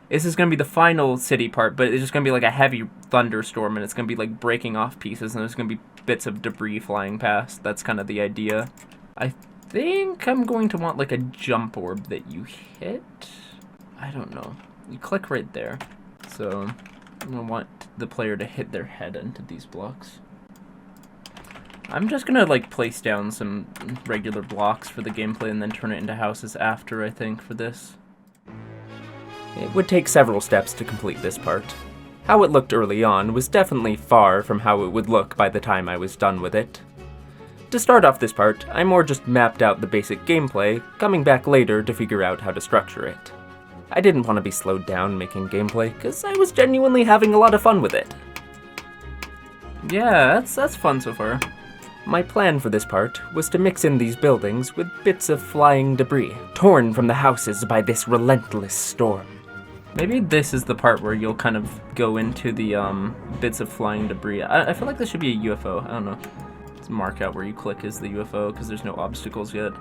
This is gonna be the final city part, but it's just gonna be like a heavy thunderstorm, and it's gonna be like breaking off pieces, and there's gonna be bits of debris flying past. That's kind of the idea. I think I'm going to want like a jump orb that you hit. I don't know. You click right there. So I'm gonna want the player to hit their head into these blocks. I'm just gonna like place down some regular blocks for the gameplay and then turn it into houses after, I think, for this. It would take several steps to complete this part. How it looked early on was definitely far from how it would look by the time I was done with it. To start off this part, I more just mapped out the basic gameplay, coming back later to figure out how to structure it. I didn't want to be slowed down making gameplay, because I was genuinely having a lot of fun with it. Yeah, that's fun so far. My plan for this part was to mix in these buildings with bits of flying debris, torn from the houses by this relentless storm. Maybe this is the part where you'll kind of go into the bits of flying debris. I feel like this should be a UFO, I don't know. Let's mark out where you click is the UFO, because there's no obstacles yet.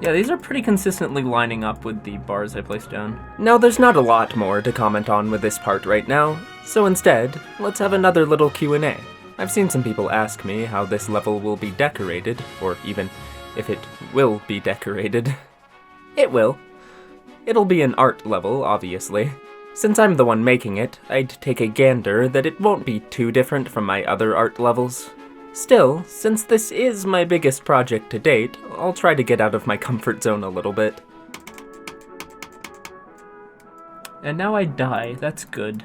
Yeah, these are pretty consistently lining up with the bars I placed down. Now, there's not a lot more to comment on with this part right now, so instead, let's have another little Q&A. I've seen some people ask me how this level will be decorated, or even if it will be decorated. It will. It'll be an art level, obviously. Since I'm the one making it, I'd take a gander that it won't be too different from my other art levels. Still, since this is my biggest project to date, I'll try to get out of my comfort zone a little bit. And now I die, that's good.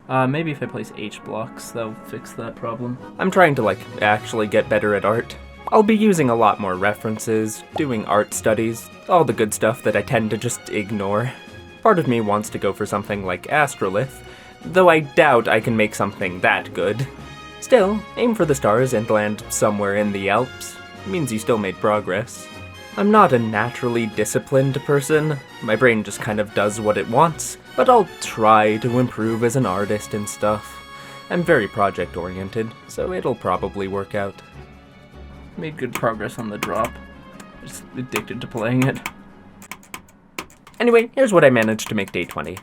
Maybe if I place H blocks, that'll fix that problem. I'm trying to, actually get better at art. I'll be using a lot more references, doing art studies, all the good stuff that I tend to just ignore. Part of me wants to go for something like Astrolith, though I doubt I can make something that good. Still, aim for the stars and land somewhere in the Alps. It means you still made progress. I'm not a naturally disciplined person. My brain just kind of does what it wants, but I'll try to improve as an artist and stuff. I'm very project-oriented, so it'll probably work out. Made good progress on the drop. Just addicted to playing it. Anyway, here's what I managed to make day 20.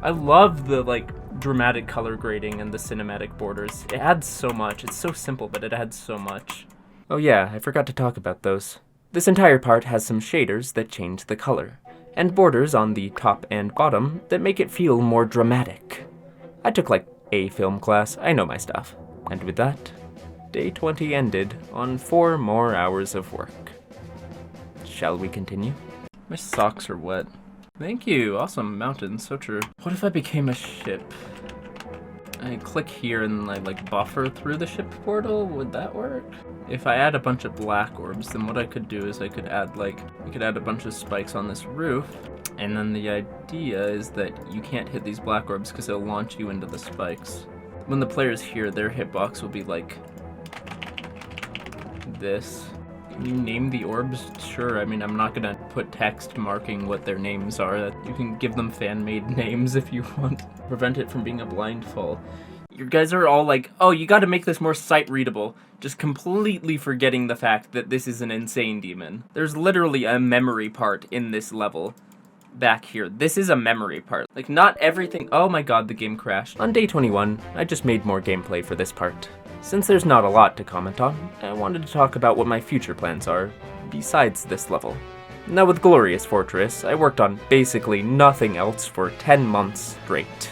I love the, dramatic color grading and the cinematic borders. It adds so much. It's so simple, but it adds so much. Oh yeah, I forgot to talk about those. This entire part has some shaders that change the color, and borders on the top and bottom that make it feel more dramatic. I took, a film class. I know my stuff. And with that, day 20 ended on 4 more hours of work. Shall we continue? My socks are wet. Thank you, awesome, mountain, so true. What if I became a ship? I click here and I buffer through the ship portal, would that work? If I add a bunch of black orbs, then what I could do is I could add we could add a bunch of spikes on this roof, and then the idea is that you can't hit these black orbs because it'll launch you into the spikes. When the player's here, their hitbox will be like this. Can you name the orbs? Sure, I mean, I'm not gonna put text marking what their names are. You can give them fan-made names if you want. Prevent it from being a blind fall. You guys are all like, oh, you gotta make this more sight-readable. Just completely forgetting the fact that this is an insane demon. There's literally a memory part in this level. Back here. This is a memory part. Not everything— oh my god, the game crashed. On day 21, I just made more gameplay for this part. Since there's not a lot to comment on, I wanted to talk about what my future plans are, besides this level. Now with Glorious Fortress, I worked on basically nothing else for 10 months straight.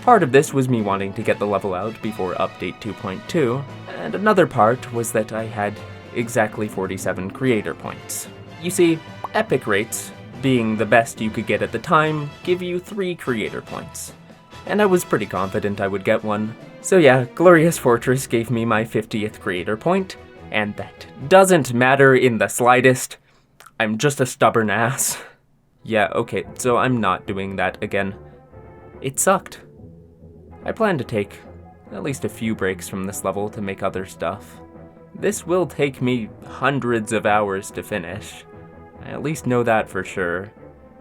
Part of this was me wanting to get the level out before update 2.2, and another part was that I had exactly 47 creator points. You see, epic rates, being the best you could get at the time, give you 3 creator points. And I was pretty confident I would get one. So yeah, Glorious Fortress gave me my 50th creator point, and that doesn't matter in the slightest. I'm just a stubborn ass. Yeah, okay, so I'm not doing that again. It sucked. I plan to take at least a few breaks from this level to make other stuff. This will take me hundreds of hours to finish. I at least know that for sure.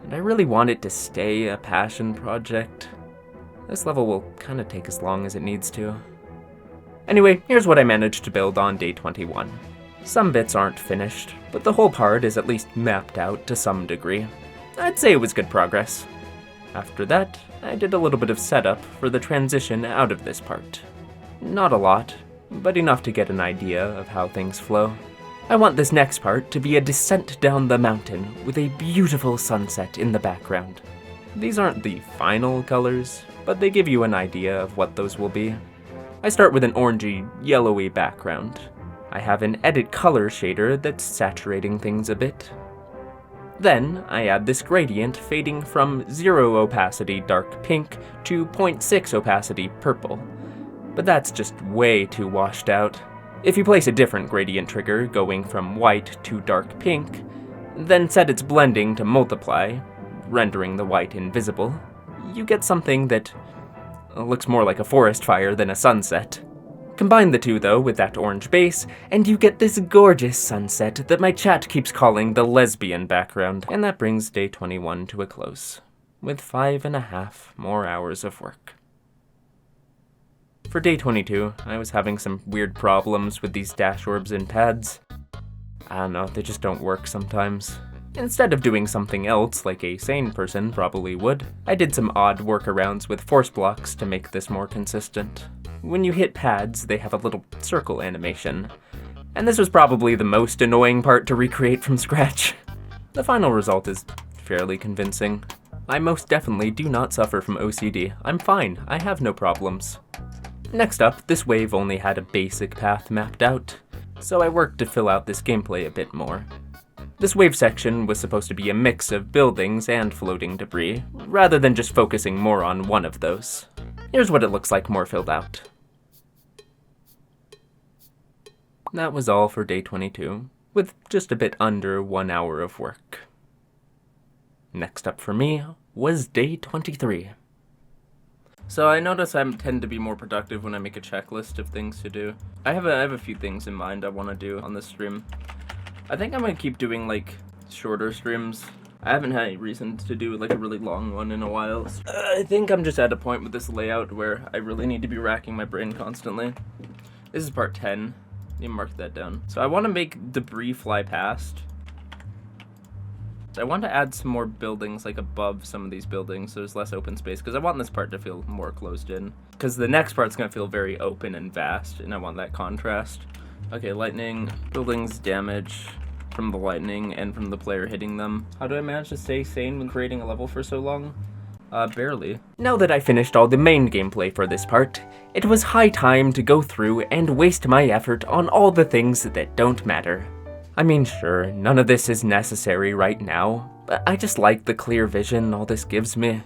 And I really want it to stay a passion project. This level will kinda take as long as it needs to. Anyway, here's what I managed to build on day 21. Some bits aren't finished, but the whole part is at least mapped out to some degree. I'd say it was good progress. After that, I did a little bit of setup for the transition out of this part. Not a lot, but enough to get an idea of how things flow. I want this next part to be a descent down the mountain with a beautiful sunset in the background. These aren't the final colors, but they give you an idea of what those will be. I start with an orangey, yellowy background. I have an edit color shader that's saturating things a bit. Then, I add this gradient fading from 0 opacity dark pink to 0.6 opacity purple. But that's just way too washed out. If you place a different gradient trigger going from white to dark pink, then set its blending to multiply, rendering the white invisible, you get something that looks more like a forest fire than a sunset. Combine the two, though, with that orange base, and you get this gorgeous sunset that my chat keeps calling the lesbian background. And that brings day 21 to a close, with 5.5 more hours of work. For day 22, I was having some weird problems with these dash orbs and pads. I don't know, they just don't work sometimes. Instead of doing something else like a sane person probably would, I did some odd workarounds with force blocks to make this more consistent. When you hit pads, they have a little circle animation, and this was probably the most annoying part to recreate from scratch. The final result is fairly convincing. I most definitely do not suffer from OCD. I'm fine, I have no problems. Next up, this wave only had a basic path mapped out, so I worked to fill out this gameplay a bit more. This wave section was supposed to be a mix of buildings and floating debris, rather than just focusing more on one of those. Here's what it looks like more filled out. That was all for day 22, with just a bit under 1 hour of work. Next up for me was day 23. So I notice I tend to be more productive when I make a checklist of things to do. I have a few things in mind I want to do on this stream. I think I'm going to keep doing shorter streams. I haven't had any reason to do like a really long one in a while. I think I'm just at a point with this layout where I really need to be racking my brain constantly. This is part 10. You mark that down. So I want to make debris fly past. I want to add some more buildings like above some of these buildings so there's less open space, because I want this part to feel more closed in. Because the next part's going to feel very open and vast, and I want that contrast. Okay, lightning, buildings damage from the lightning and from the player hitting them. How do I manage to stay sane when creating a level for so long? Barely. Now that I finished all the main gameplay for this part, it was high time to go through and waste my effort on all the things that don't matter. I mean, sure, none of this is necessary right now, but I just like the clear vision all this gives me.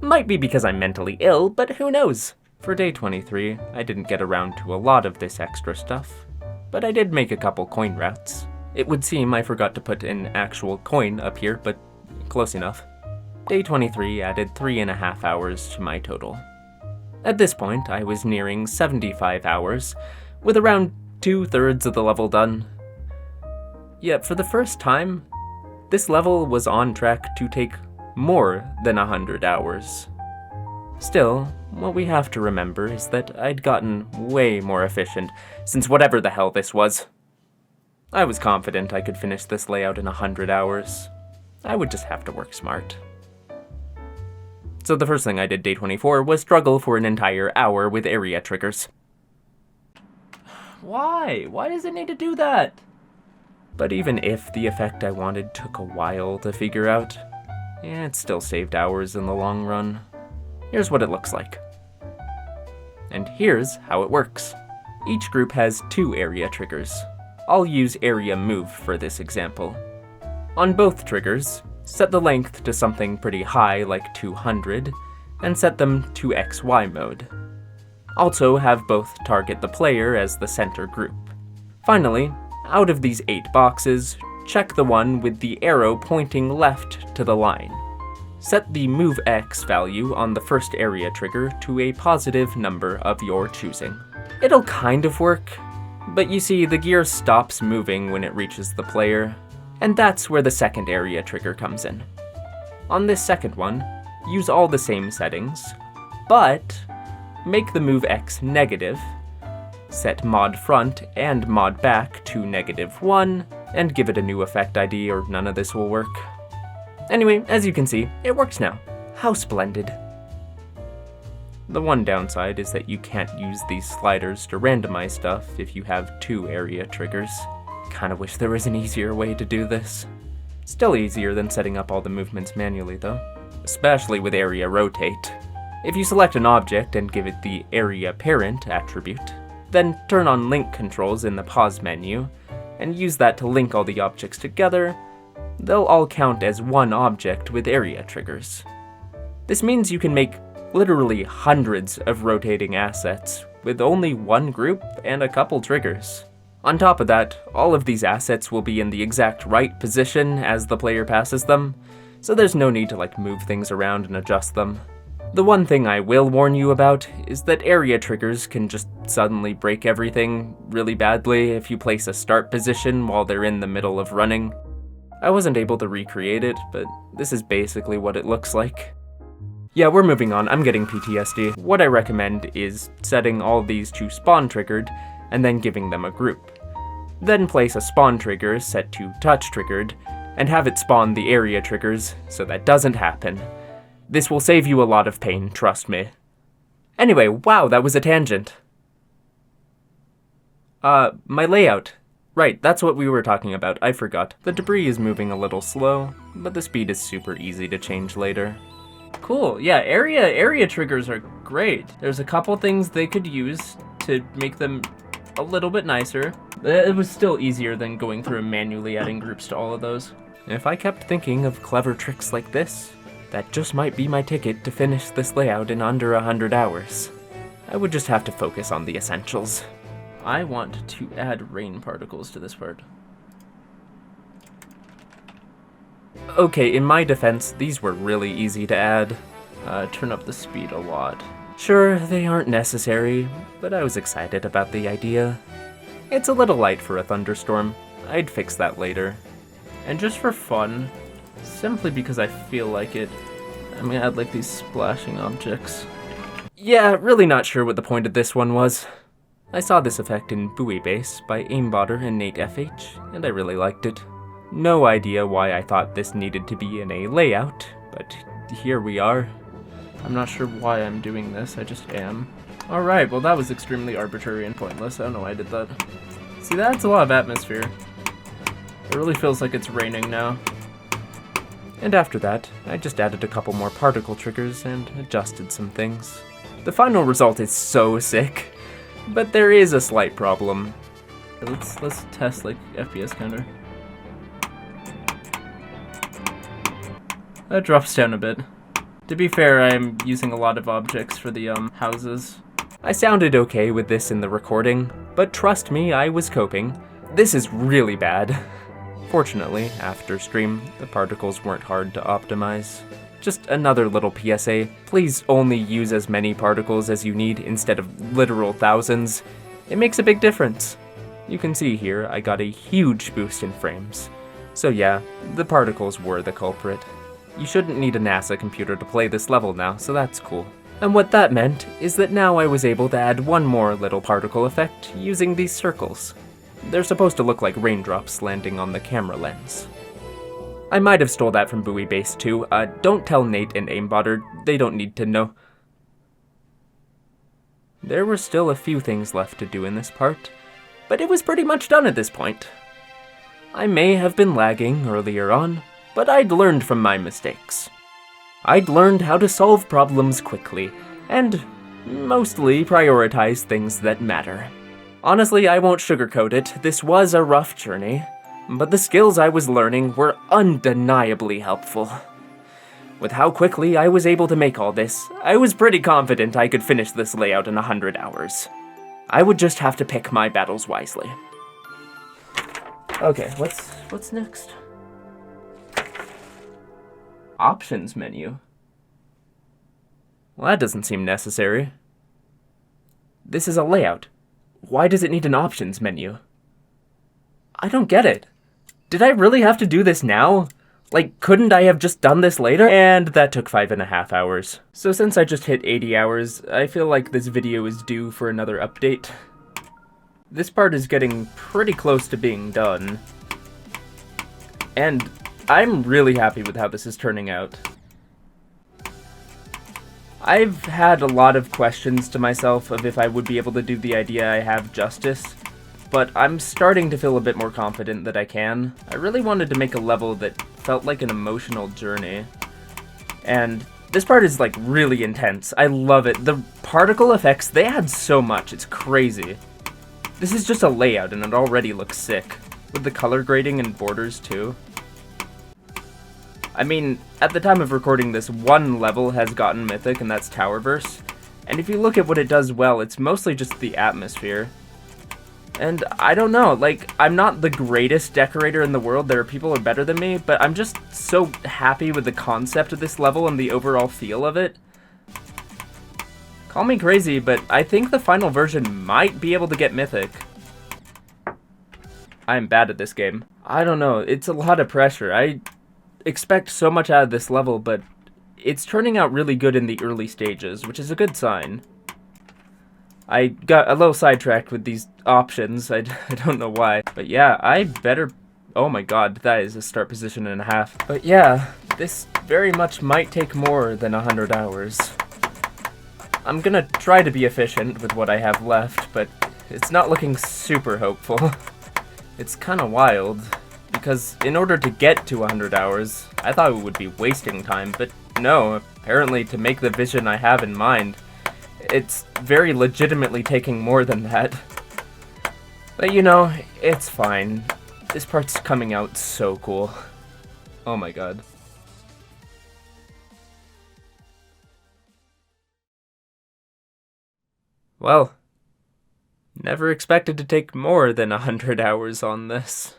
Might be because I'm mentally ill, but who knows? For day 23, I didn't get around to a lot of this extra stuff, but I did make a couple coin routes. It would seem I forgot to put an actual coin up here, but close enough. Day 23 added 3.5 hours to my total. At this point, I was nearing 75 hours, with around 2/3 of the level done. Yet for the first time, this level was on track to take more than 100 hours. Still, what we have to remember is that I'd gotten way more efficient since whatever the hell this was. I was confident I could finish this layout in 100 hours. I would just have to work smart. So the first thing I did day 24 was struggle for an entire hour with area triggers. Why? Why does it need to do that? But even if the effect I wanted took a while to figure out, it still saved hours in the long run. Here's what it looks like. And here's how it works. Each group has 2 area triggers. I'll use area move for this example. On both triggers, set the length to something pretty high like 200, and set them to XY mode. Also have both target the player as the center group. Finally, out of these 8 boxes, check the one with the arrow pointing left to the line. Set the move X value on the first area trigger to a positive number of your choosing. It'll kind of work, but you see the gear stops moving when it reaches the player, and that's where the second area trigger comes in. On this second one, use all the same settings, but make the move X negative, set mod front and mod back to -1, and give it a new effect ID or none of this will work. Anyway, as you can see, it works now. How splendid. The one downside is that you can't use these sliders to randomize stuff if you have 2 area triggers. Kinda wish there was an easier way to do this. Still easier than setting up all the movements manually though, especially with area rotate. If you select an object and give it the area parent attribute, then turn on link controls in the pause menu, and use that to link all the objects together, they'll all count as one object with area triggers. This means you can make literally hundreds of rotating assets with only one group and a couple triggers. On top of that, all of these assets will be in the exact right position as the player passes them, so there's no need to move things around and adjust them. The one thing I will warn you about is that area triggers can just suddenly break everything really badly if you place a start position while they're in the middle of running. I wasn't able to recreate it, but this is basically what it looks like. Yeah, we're moving on, I'm getting PTSD. What I recommend is setting all these to spawn triggered, and then giving them a group. Then place a spawn trigger set to touch triggered, and have it spawn the area triggers so that doesn't happen. This will save you a lot of pain, trust me. Anyway, wow, that was a tangent. My layout. Right, that's what we were talking about, I forgot. The debris is moving a little slow, but the speed is super easy to change later. Cool, yeah, area triggers are great. There's a couple things they could use to make them a little bit nicer. It was still easier than going through and manually adding groups to all of those. If I kept thinking of clever tricks like this, that just might be my ticket to finish this layout in under 100 hours. I would just have to focus on the essentials. I want to add rain particles to this part. Okay, in my defense, these were really easy to add. Turn up the speed a lot. Sure, they aren't necessary, but I was excited about the idea. It's a little light for a thunderstorm. I'd fix that later. And just for fun, simply because I feel like it, I'm gonna add like these splashing objects. Yeah, really not sure what the point of this one was. I saw this effect in Buoy Base by Aimbotter and Nate FH, and I really liked it. No idea why I thought this needed to be in a layout, but here we are. I'm not sure why I'm doing this, I just am. Alright, well that was extremely arbitrary and pointless. I don't know why I did that. See, that's a lot of atmosphere. It really feels like it's raining now. And after that, I just added a couple more particle triggers and adjusted some things. The final result is so sick, but there is a slight problem. Let's test like FPS counter. That drops down a bit. To be fair, I'm using a lot of objects for the houses. I sounded okay with this in the recording, but trust me, I was coping. This is really bad. Fortunately, after stream, the particles weren't hard to optimize. Just another little PSA, please only use as many particles as you need instead of literal thousands. It makes a big difference. You can see here, I got a huge boost in frames. So yeah, the particles were the culprit. You shouldn't need a NASA computer to play this level now, so that's cool. And what that meant is that now I was able to add one more little particle effect using these circles. They're supposed to look like raindrops landing on the camera lens. I might have stole that from Buoy Base too. Don't tell Nate and Aimbotter, they don't need to know. There were still a few things left to do in this part, but it was pretty much done at this point. I may have been lagging earlier on, but I'd learned from my mistakes. I'd learned how to solve problems quickly, and mostly prioritize things that matter. Honestly, I won't sugarcoat it, this was a rough journey, but the skills I was learning were undeniably helpful. With how quickly I was able to make all this, I was pretty confident I could finish this layout in 100 hours. I would just have to pick my battles wisely. Okay, what's next? Options menu. Well, that doesn't seem necessary. This is a layout. Why does it need an options menu? I don't get it. Did I really have to do this now? Like, couldn't I have just done this later? And that took 5.5 hours. So since I just hit 80 hours, I feel like this video is due for another update. This part is getting pretty close to being done. And I'm really happy with how this is turning out. I've had a lot of questions to myself of if I would be able to do the idea I have justice, but I'm starting to feel a bit more confident that I can. I really wanted to make a level that felt like an emotional journey. And this part is like really intense. I love it. The particle effects, they add so much, it's crazy. This is just a layout and it already looks sick, with the color grading and borders too. I mean, at the time of recording this, one level has gotten mythic, and that's Towerverse. And if you look at what it does well, it's mostly just the atmosphere. And I don't know, like, I'm not the greatest decorator in the world, there are people who are better than me, but I'm just so happy with the concept of this level and the overall feel of it. Call me crazy, but I think the final version might be able to get mythic. I'm bad at this game. I don't know, it's a lot of pressure. I expect so much out of this level, but it's turning out really good in the early stages, which is a good sign. I got a little sidetracked with these options, I don't know why, but yeah, I better... Oh my god, that is a start position and a half. But yeah, this very much might take more than 100 hours. I'm gonna try to be efficient with what I have left, but it's not looking super hopeful. It's kinda wild. Because in order to get to 100 hours, I thought it would be wasting time, but no, apparently to make the vision I have in mind, it's very legitimately taking more than that. But you know, it's fine. This part's coming out so cool. Oh my god. Well, never expected to take more than 100 hours on this.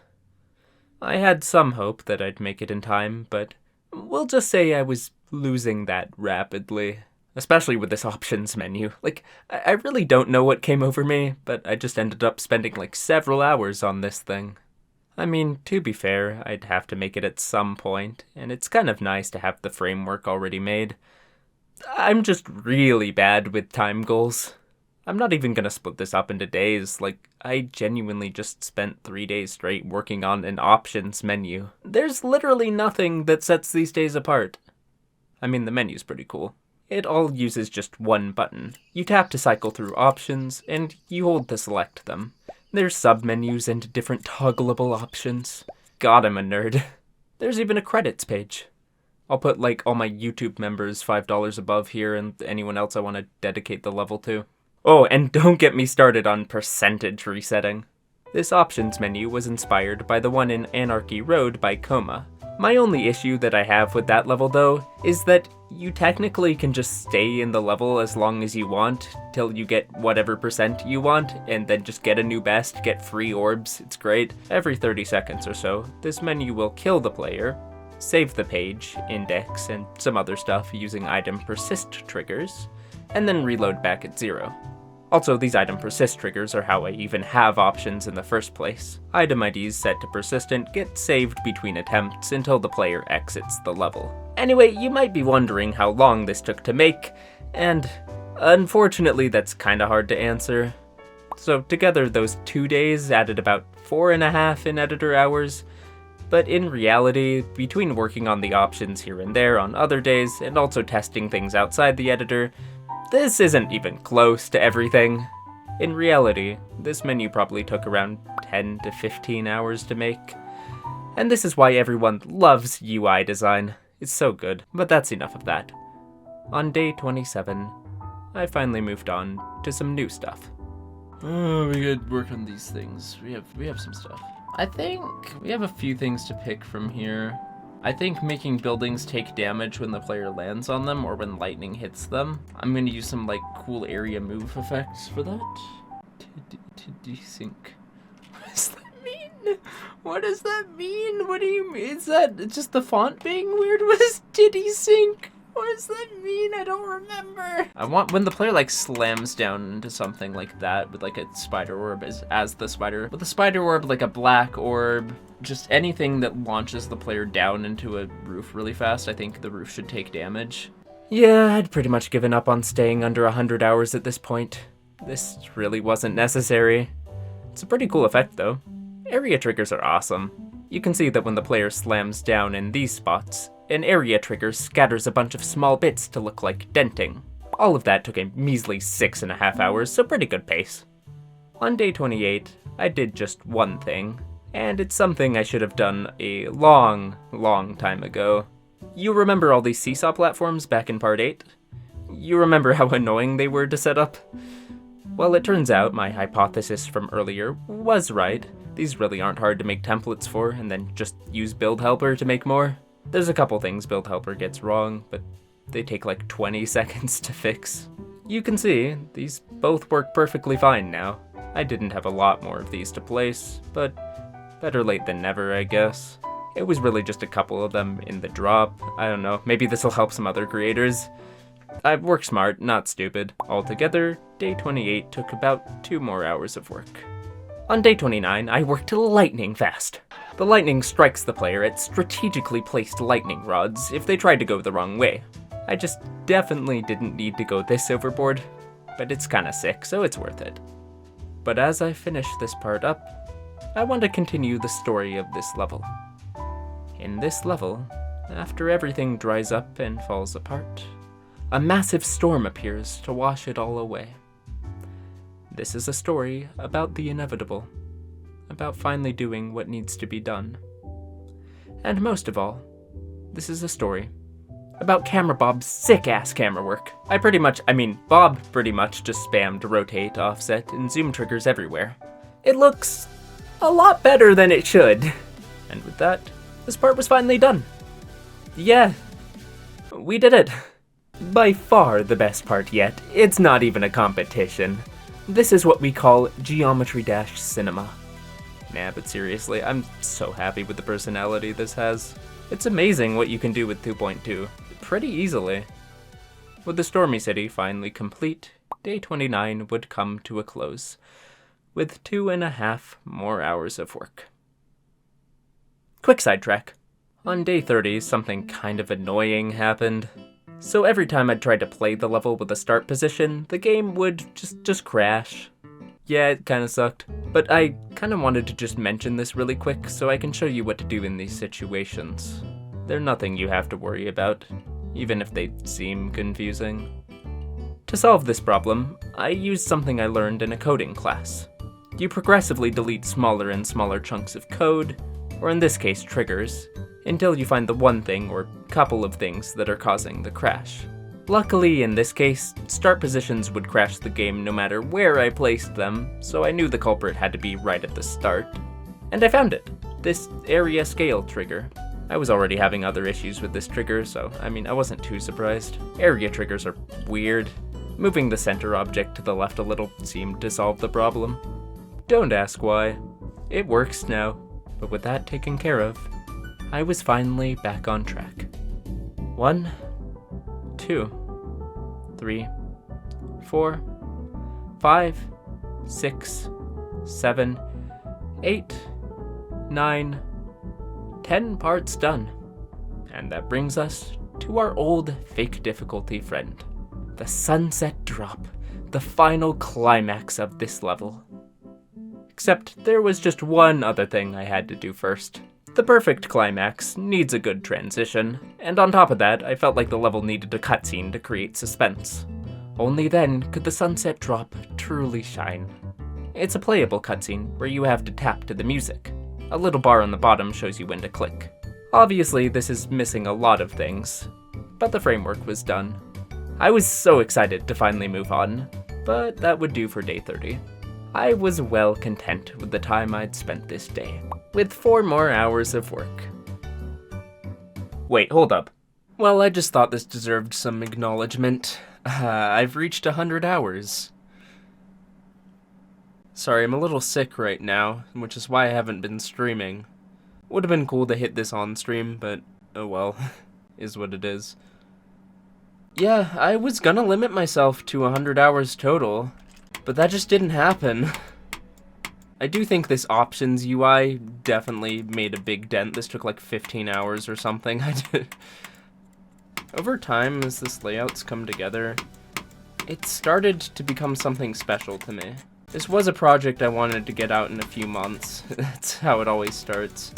I had some hope that I'd make it in time, but we'll just say I was losing that rapidly. Especially with this options menu. Like, I really don't know what came over me, but I just ended up spending like several hours on this thing. I mean, to be fair, I'd have to make it at some point, and it's kind of nice to have the framework already made. I'm just really bad with time goals. I'm not even gonna split this up into days, like, I genuinely just spent 3 days straight working on an options menu. There's literally nothing that sets these days apart. I mean, the menu's pretty cool. It all uses just one button. You tap to cycle through options, and you hold to select them. There's submenus and different toggleable options. God, I'm a nerd. There's even a credits page. I'll put, like, all my YouTube members $5 above here and anyone else I want to dedicate the level to. Oh, and don't get me started on percentage resetting. This options menu was inspired by the one in Anarchy Road by Coma. My only issue that I have with that level, though, is that you technically can just stay in the level as long as you want, till you get whatever percent you want, and then just get a new best, get free orbs, it's great. Every 30 seconds or so, this menu will kill the player, save the page, index, and some other stuff using item persist triggers, and then reload back at 0. Also, these item persist triggers are how I even have options in the first place. Item IDs set to persistent get saved between attempts until the player exits the level. Anyway, you might be wondering how long this took to make, and unfortunately that's kinda hard to answer. So together those 2 days added about 4.5 in editor hours, but in reality, between working on the options here and there on other days, and also testing things outside the editor, this isn't even close to everything. In reality, this menu probably took around 10 to 15 hours to make. And this is why everyone loves UI design. It's so good, but that's enough of that. On day 27, I finally moved on to some new stuff. Oh, we could work on these things. We have some stuff. I think we have a few things to pick from here. I think making buildings take damage when the player lands on them or when lightning hits them. I'm gonna use some like cool area move effects for that. Desync. What does that mean? What does that mean? What do you mean? Is that just the font being weird? What is desync? What does that mean? I don't remember. I want when the player like slams down into something like that with like a spider orb as the spider. With a spider orb, like a black orb, just anything that launches the player down into a roof really fast, I think the roof should take damage. Yeah, I'd pretty much given up on staying under 100 hours at this point. This really wasn't necessary. It's a pretty cool effect though. Area triggers are awesome. You can see that when the player slams down in these spots, an area trigger scatters a bunch of small bits to look like denting. All of that took a measly 6.5 hours, so pretty good pace. On day 28, I did just one thing, and it's something I should have done a long time ago. You remember all these seesaw platforms back in part 8? You remember how annoying they were to set up? Well, it turns out my hypothesis from earlier was right. These really aren't hard to make templates for, and then just use Build Helper to make more. There's a couple things Build Helper gets wrong, but they take like 20 seconds to fix. You can see, these both work perfectly fine now. I didn't have a lot more of these to place, but better late than never, I guess. It was really just a couple of them in the drop. I don't know, maybe this'll help some other creators. I work smart, not stupid. Altogether, day 28 took about 2 more hours of work. On day 29, I worked lightning fast. The lightning strikes the player at strategically placed lightning rods if they tried to go the wrong way. I just definitely didn't need to go this overboard, but it's kinda sick, so it's worth it. But as I finish this part up, I want to continue the story of this level. In this level, after everything dries up and falls apart, a massive storm appears to wash it all away. This is a story about the inevitable, about finally doing what needs to be done. And most of all, this is a story about Camera Bob's sick-ass camera work. Bob pretty much just spammed rotate, offset, and zoom triggers everywhere. It looks a lot better than it should. And with that, this part was finally done. Yeah, we did it. By far the best part yet. It's not even a competition. This is what we call Geometry Dash Cinema. Nah, but seriously, I'm so happy with the personality this has. It's amazing what you can do with 2.2, pretty easily. With the Stormy City finally complete, day 29 would come to a close, with 2.5 more hours of work. Quick sidetrack. On day 30, something kind of annoying happened. So every time I'd try to play the level with a start position, the game would just crash. Yeah, it kinda sucked. But I kinda wanted to just mention this really quick so I can show you what to do in these situations. They're nothing you have to worry about, even if they seem confusing. To solve this problem, I used something I learned in a coding class. You progressively delete smaller and smaller chunks of code, or in this case triggers, until you find the one thing or couple of things that are causing the crash. Luckily, in this case, start positions would crash the game no matter where I placed them, so I knew the culprit had to be right at the start. And I found it! This area scale trigger. I was already having other issues with this trigger, so I wasn't too surprised. Area triggers are weird. Moving the center object to the left a little seemed to solve the problem. Don't ask why. It works now, but with that taken care of, I was finally back on track. 1, 2, 3, 4, 5, 6, 7, 8, 9, 10 parts done. And that brings us to our old fake difficulty friend. The sunset drop, the final climax of this level. Except there was just one other thing I had to do first. The perfect climax needs a good transition, and on top of that, I felt like the level needed a cutscene to create suspense. Only then could the sunset drop truly shine. It's a playable cutscene where you have to tap to the music. A little bar on the bottom shows you when to click. Obviously, this is missing a lot of things, but the framework was done. I was so excited to finally move on, but that would do for day 30. I was well content with the time I'd spent this day, with 4 more hours of work. Wait, hold up. Well, I just thought this deserved some acknowledgement. I've reached 100 hours. Sorry, I'm a little sick right now, which is why I haven't been streaming. Would have been cool to hit this on stream, but oh well, is what it is. Yeah, I was gonna limit myself to 100 hours total, but that just didn't happen. I do think this options UI definitely made a big dent. This took like 15 hours or something. Over time, as this layout's come together, it started to become something special to me. This was a project I wanted to get out in a few months. That's how it always starts.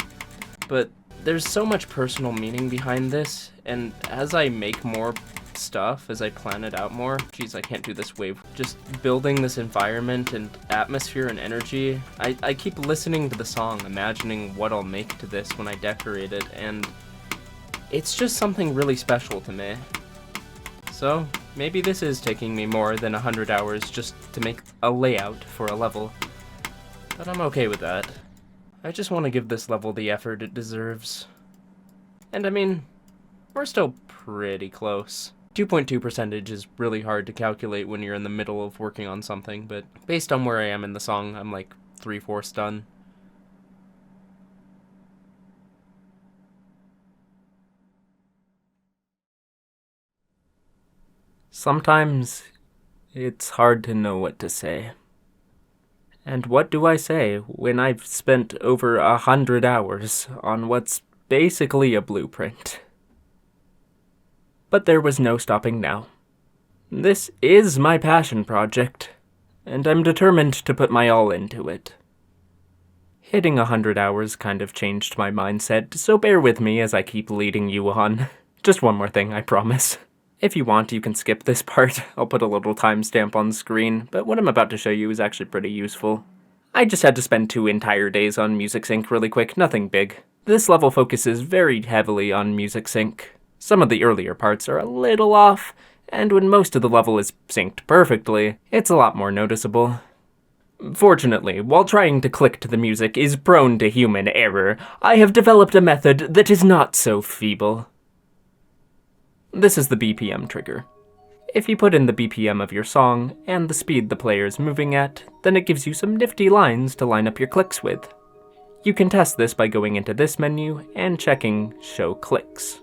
But there's so much personal meaning behind this, and as I make more stuff, as I plan it out more, geez, I can't do this wave, just building this environment and atmosphere and energy, I keep listening to the song, imagining what I'll make to this when I decorate it, and it's just something really special to me. So, maybe this is taking me more than 100 hours just to make a layout for a level, but I'm okay with that. I just want to give this level the effort it deserves. And I mean, we're still pretty close. 2.2% is really hard to calculate when you're in the middle of working on something, but based on where I am in the song, I'm like 3/4 done. Sometimes it's hard to know what to say. And what do I say when I've spent over 100 hours on what's basically a blueprint? But there was no stopping now. This is my passion project, and I'm determined to put my all into it. Hitting 100 hours kind of changed my mindset, so bear with me as I keep leading you on. Just one more thing, I promise. If you want, you can skip this part. I'll put a little timestamp on the screen, but what I'm about to show you is actually pretty useful. I just had to spend 2 entire days on music sync really quick, nothing big. This level focuses very heavily on music sync. Some of the earlier parts are a little off, and when most of the level is synced perfectly, it's a lot more noticeable. Fortunately, while trying to click to the music is prone to human error, I have developed a method that is not so feeble. This is the BPM trigger. If you put in the BPM of your song and the speed the player is moving at, then it gives you some nifty lines to line up your clicks with. You can test this by going into this menu and checking Show Clicks.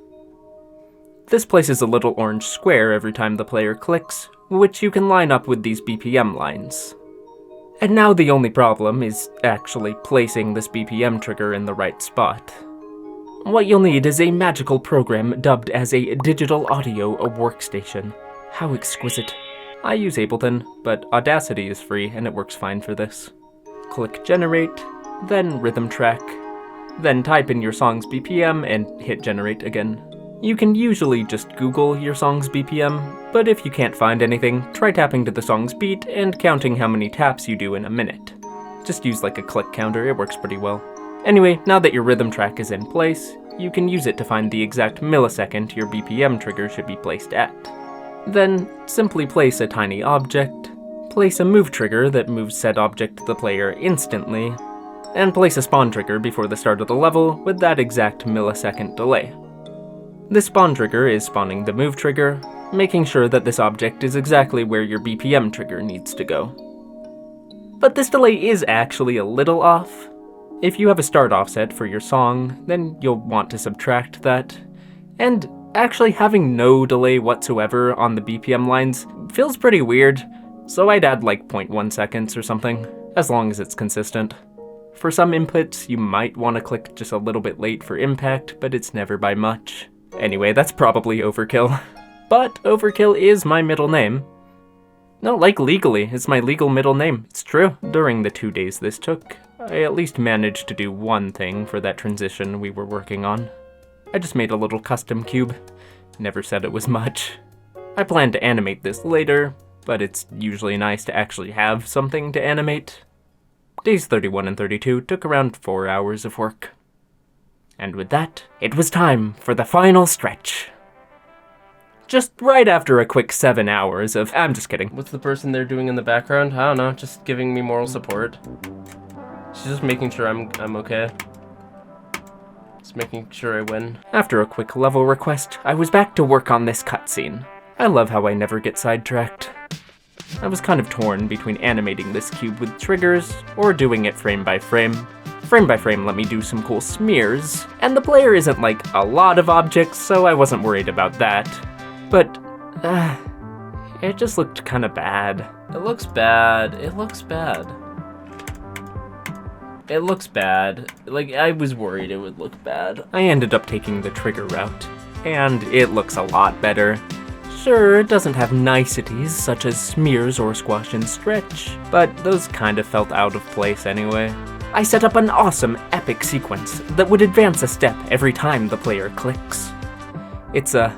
This places a little orange square every time the player clicks, which you can line up with these BPM lines. And now the only problem is actually placing this BPM trigger in the right spot. What you'll need is a magical program dubbed as a digital audio workstation. How exquisite. I use Ableton, but Audacity is free and it works fine for this. Click generate, then rhythm track, then type in your song's BPM and hit generate again. You can usually just Google your song's BPM, but if you can't find anything, try tapping to the song's beat and counting how many taps you do in a minute. Just use like a click counter, it works pretty well. Anyway, now that your rhythm track is in place, you can use it to find the exact millisecond your BPM trigger should be placed at. Then, simply place a tiny object, place a move trigger that moves said object to the player instantly, and place a spawn trigger before the start of the level with that exact millisecond delay. This spawn trigger is spawning the move trigger, making sure that this object is exactly where your BPM trigger needs to go. But this delay is actually a little off. If you have a start offset for your song, then you'll want to subtract that. And actually having no delay whatsoever on the BPM lines feels pretty weird, so I'd add like 0.1 seconds or something, as long as it's consistent. For some inputs, you might want to click just a little bit late for impact, but it's never by much. Anyway, that's probably overkill. But overkill is my middle name. No, like legally, it's my legal middle name. It's true. During the 2 days this took, I at least managed to do one thing for that transition we were working on. I just made a little custom cube. Never said it was much. I plan to animate this later, but it's usually nice to actually have something to animate. Days 31 and 32 took around 4 hours of work. And with that, it was time for the final stretch. Just right after a quick 7 hours of— I'm just kidding. What's the person there doing in the background? I don't know, just giving me moral support. She's just making sure I'm okay. Just making sure I win. After a quick level request, I was back to work on this cutscene. I love how I never get sidetracked. I was kind of torn between animating this cube with triggers, or doing it frame by frame. Frame by frame let me do some cool smears, and the player isn't like a lot of objects, so I wasn't worried about that. But, it just looked kinda bad. It looks bad. It looks bad. It looks bad. Like, I was worried it would look bad. I ended up taking the trigger route, and it looks a lot better. Sure, it doesn't have niceties such as smears or squash and stretch, but those kind of felt out of place anyway. I set up an awesome, epic sequence that would advance a step every time the player clicks. It's a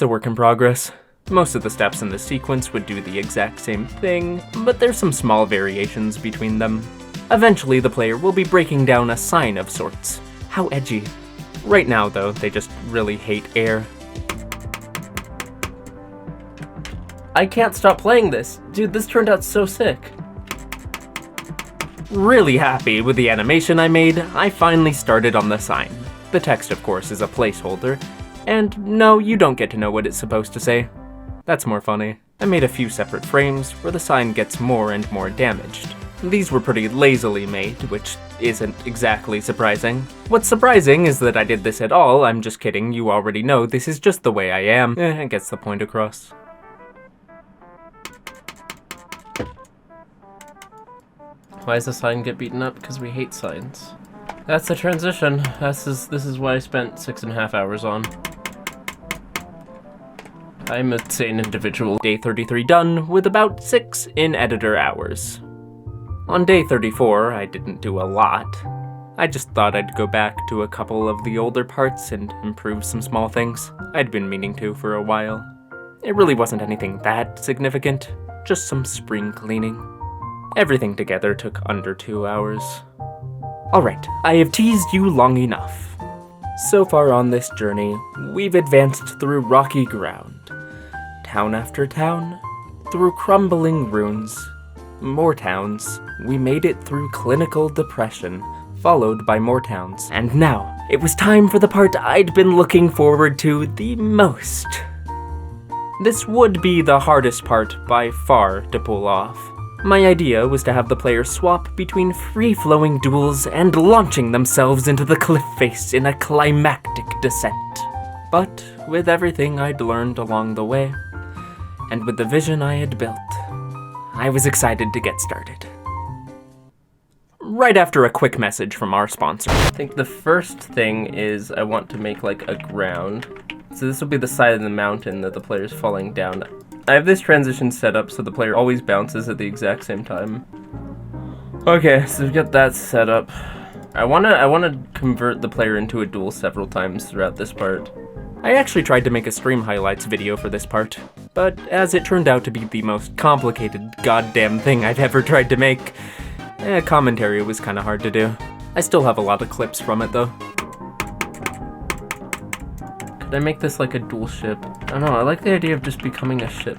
work in progress. Most of the steps in the sequence would do the exact same thing, but there's some small variations between them. Eventually, the player will be breaking down a sign of sorts. How edgy. Right now, though, they just really hate air. I can't stop playing this. Dude, this turned out so sick. Really happy with the animation I made, I finally started on the sign. The text, of course, is a placeholder, and no, you don't get to know what it's supposed to say. That's more funny. I made a few separate frames where the sign gets more and more damaged. These were pretty lazily made, which isn't exactly surprising. What's surprising is that I did this at all. I'm just kidding, you already know this is just the way I am. It gets the point across. Why does the sign get beaten up? Because we hate signs. That's the transition. This is what I spent 6.5 hours on. I'm a sane individual. Day 33 done, with about 6 in editor hours. On day 34, I didn't do a lot. I just thought I'd go back to a couple of the older parts and improve some small things. I'd been meaning to for a while. It really wasn't anything that significant, just some spring cleaning. Everything together took under 2 hours. Alright, I have teased you long enough. So far on this journey, we've advanced through rocky ground. Town after town, through crumbling ruins. More towns. We made it through clinical depression, followed by more towns. And now, it was time for the part I'd been looking forward to the most. This would be the hardest part by far to pull off. My idea was to have the player swap between free-flowing duels and launching themselves into the cliff face in a climactic descent. But with everything I'd learned along the way, and with the vision I had built, I was excited to get started. right after a quick message from our sponsor. I think the first thing is I want to make like a ground. So this will be the side of the mountain that the player's falling down. I have this transition set up so the player always bounces at the exact same time. Okay, so we've got that set up. I wanna convert the player into a duel several times throughout this part. I actually tried to make a stream highlights video for this part, but as it turned out to be the most complicated goddamn thing I've ever tried to make, commentary was kinda hard to do. I still have a lot of clips from it though. Could I make this like a dual ship? I don't know, I like the idea of just becoming a ship.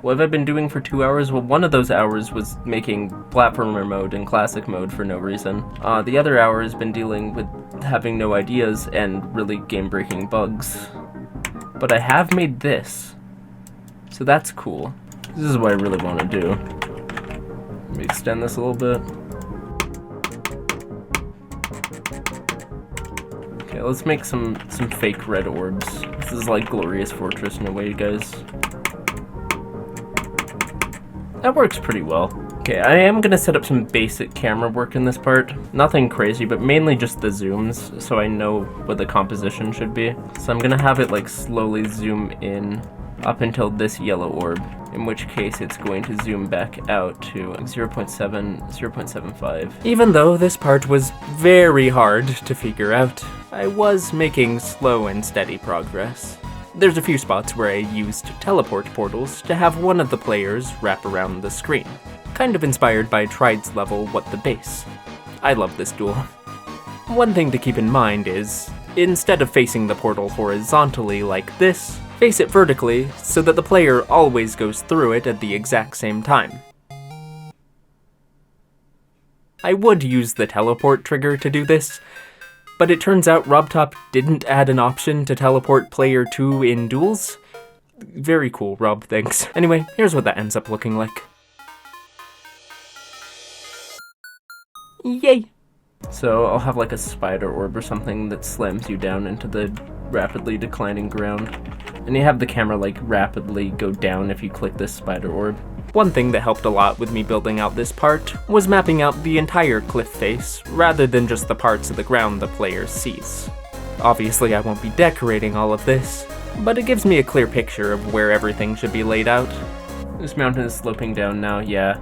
What have I been doing for 2 hours? Well, one of those hours was making platformer mode and classic mode for no reason. The other hour has been dealing with having no ideas and really game-breaking bugs. But I have made this, so that's cool. This is what I really want to do. Let me extend this a little bit. Okay, let's make some fake red orbs. This is like Glorious Fortress in a way, guys. That works pretty well. Okay, I am gonna set up some basic camera work in this part. Nothing crazy, but mainly just the zooms, so I know what the composition should be. So I'm gonna have it like slowly zoom in up until this yellow orb, in which case it's going to zoom back out to 0.7, 0.75. Even though this part was very hard to figure out, I was making slow and steady progress. There's a few spots where I used teleport portals to have one of the players wrap around the screen. Kind of inspired by Tride's level What the Base. I love this duel. One thing to keep in mind is, instead of facing the portal horizontally like this, face it vertically so that the player always goes through it at the exact same time. I would use the teleport trigger to do this, but it turns out RobTop didn't add an option to teleport player 2 in duels. Very cool, Rob, thanks. Anyway, here's what that ends up looking like. Yay! So I'll have like a spider orb or something that slams you down into the rapidly declining ground. And you have the camera like rapidly go down if you click this spider orb. One thing that helped a lot with me building out this part was mapping out the entire cliff face, rather than just the parts of the ground the player sees. Obviously I won't be decorating all of this, but it gives me a clear picture of where everything should be laid out. This mountain is sloping down now, yeah.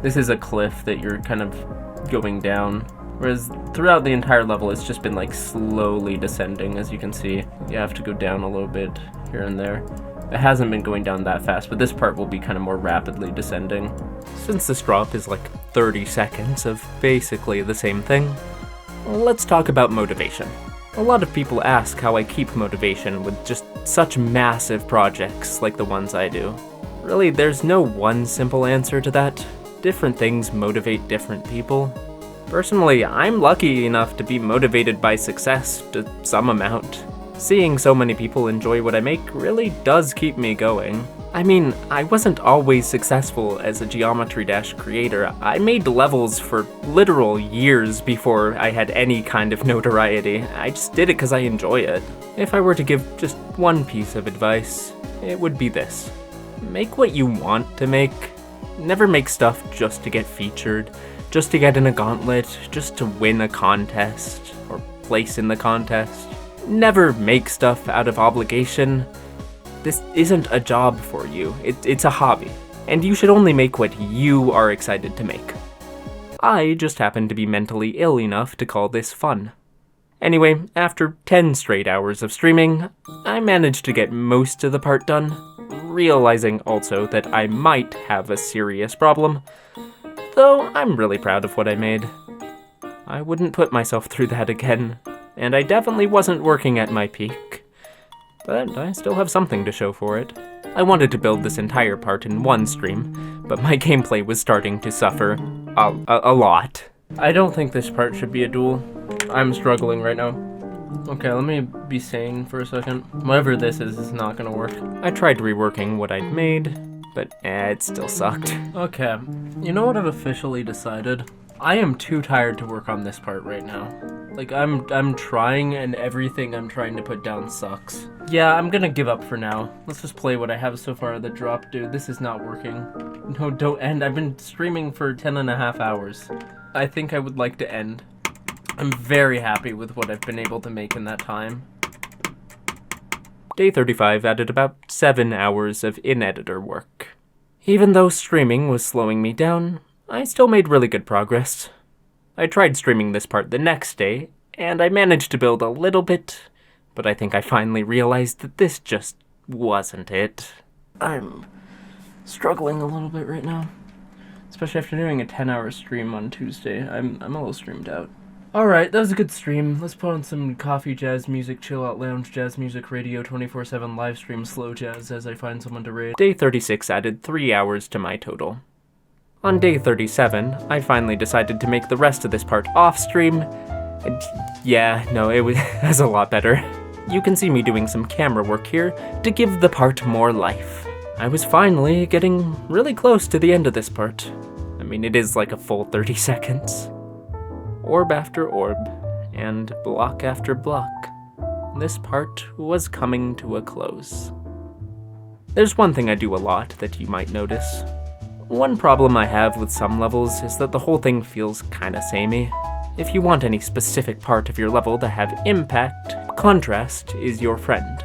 This is a cliff that you're kind of going down, whereas throughout the entire level it's just been like slowly descending, as you can see. You have to go down a little bit here and there. It hasn't been going down that fast, but this part will be kind of more rapidly descending. Since this drop is like 30 seconds of basically the same thing, let's talk about motivation. A lot of people ask how I keep motivation with just such massive projects like the ones I do. Really, there's no one simple answer to that. Different things motivate different people. Personally, I'm lucky enough to be motivated by success to some amount. Seeing so many people enjoy what I make really does keep me going. I mean, I wasn't always successful as a Geometry Dash creator. I made levels for literal years before I had any kind of notoriety. I just did it because I enjoy it. If I were to give just one piece of advice, it would be this. Make what you want to make. Never make stuff just to get featured, just to get in a gauntlet, just to win a contest, or place in the contest. Never make stuff out of obligation. This isn't a job for you, it's a hobby, and you should only make what you are excited to make. I just happen to be mentally ill enough to call this fun. Anyway, after 10 straight hours of streaming, I managed to get most of the part done, realizing also that I might have a serious problem, though I'm really proud of what I made. I wouldn't put myself through that again. And I definitely wasn't working at my peak, but I still have something to show for it. I wanted to build this entire part in one stream, but my gameplay was starting to suffer a lot. I don't think this part should be a duel. I'm struggling right now. Okay, let me be sane for a second. Whatever this is not gonna work. I tried reworking what I'd made, but it still sucked. Okay, you know what I've officially decided? I am too tired to work on this part right now. Like, I'm trying, and everything I'm trying to put down sucks. Yeah, I'm gonna give up for now. Let's just play what I have so far of the drop. Dude, this is not working. No, don't end. I've been streaming for 10.5 hours. I think I would like to end. I'm very happy with what I've been able to make in that time. Day 35 added about 7 hours of in-editor work. Even though streaming was slowing me down, I still made really good progress. I tried streaming this part the next day, and I managed to build a little bit, but I think I finally realized that this just wasn't it. I'm struggling a little bit right now, especially after doing a 10-hour stream on Tuesday. I'm a little streamed out. Alright, that was a good stream. Let's put on some coffee, jazz music, chill out lounge, jazz music, radio, 24/7 live stream, slow jazz as I find someone to raid. Day 36 added 3 hours to my total. On day 37, I finally decided to make the rest of this part off stream. And yeah, no, it was a lot better. You can see me doing some camera work here to give the part more life. I was finally getting really close to the end of this part. I mean, it is like a full 30 seconds. Orb after orb, and block after block, this part was coming to a close. There's one thing I do a lot that you might notice. One problem I have with some levels is that the whole thing feels kinda samey. If you want any specific part of your level to have impact, contrast is your friend.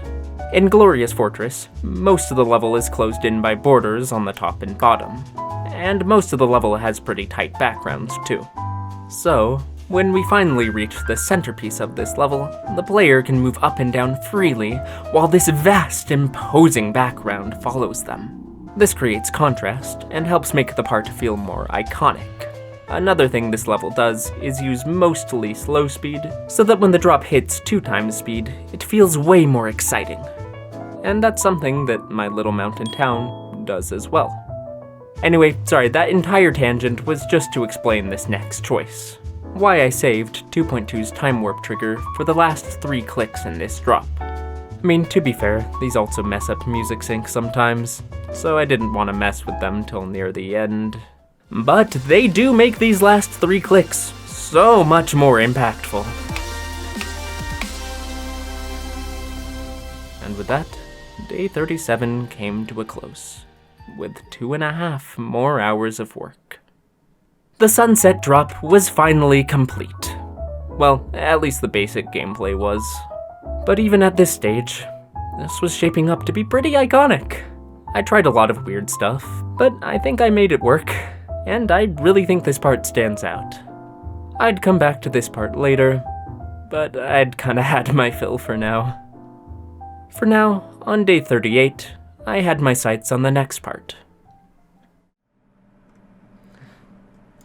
In Glorious Fortress, most of the level is closed in by borders on the top and bottom, and most of the level has pretty tight backgrounds too. So, when we finally reach the centerpiece of this level, the player can move up and down freely, while this vast, imposing background follows them. This creates contrast, and helps make the part feel more iconic. Another thing this level does is use mostly slow speed, so that when the drop hits 2 times speed, it feels way more exciting. And that's something that my little mountain town does as well. Anyway, sorry, that entire tangent was just to explain this next choice. Why I saved 2.2's time warp trigger for the last 3 clicks in this drop. I mean, to be fair, these also mess up music sync sometimes, so I didn't want to mess with them till near the end. But they do make these last 3 clicks so much more impactful. And with that, day 37 came to a close, with 2.5 more hours of work. The sunset drop was finally complete. Well, at least the basic gameplay was. But even at this stage, this was shaping up to be pretty iconic. I tried a lot of weird stuff, but I think I made it work, and I really think this part stands out. I'd come back to this part later, but I'd kinda had my fill for now. For now, on day 38, I had my sights on the next part.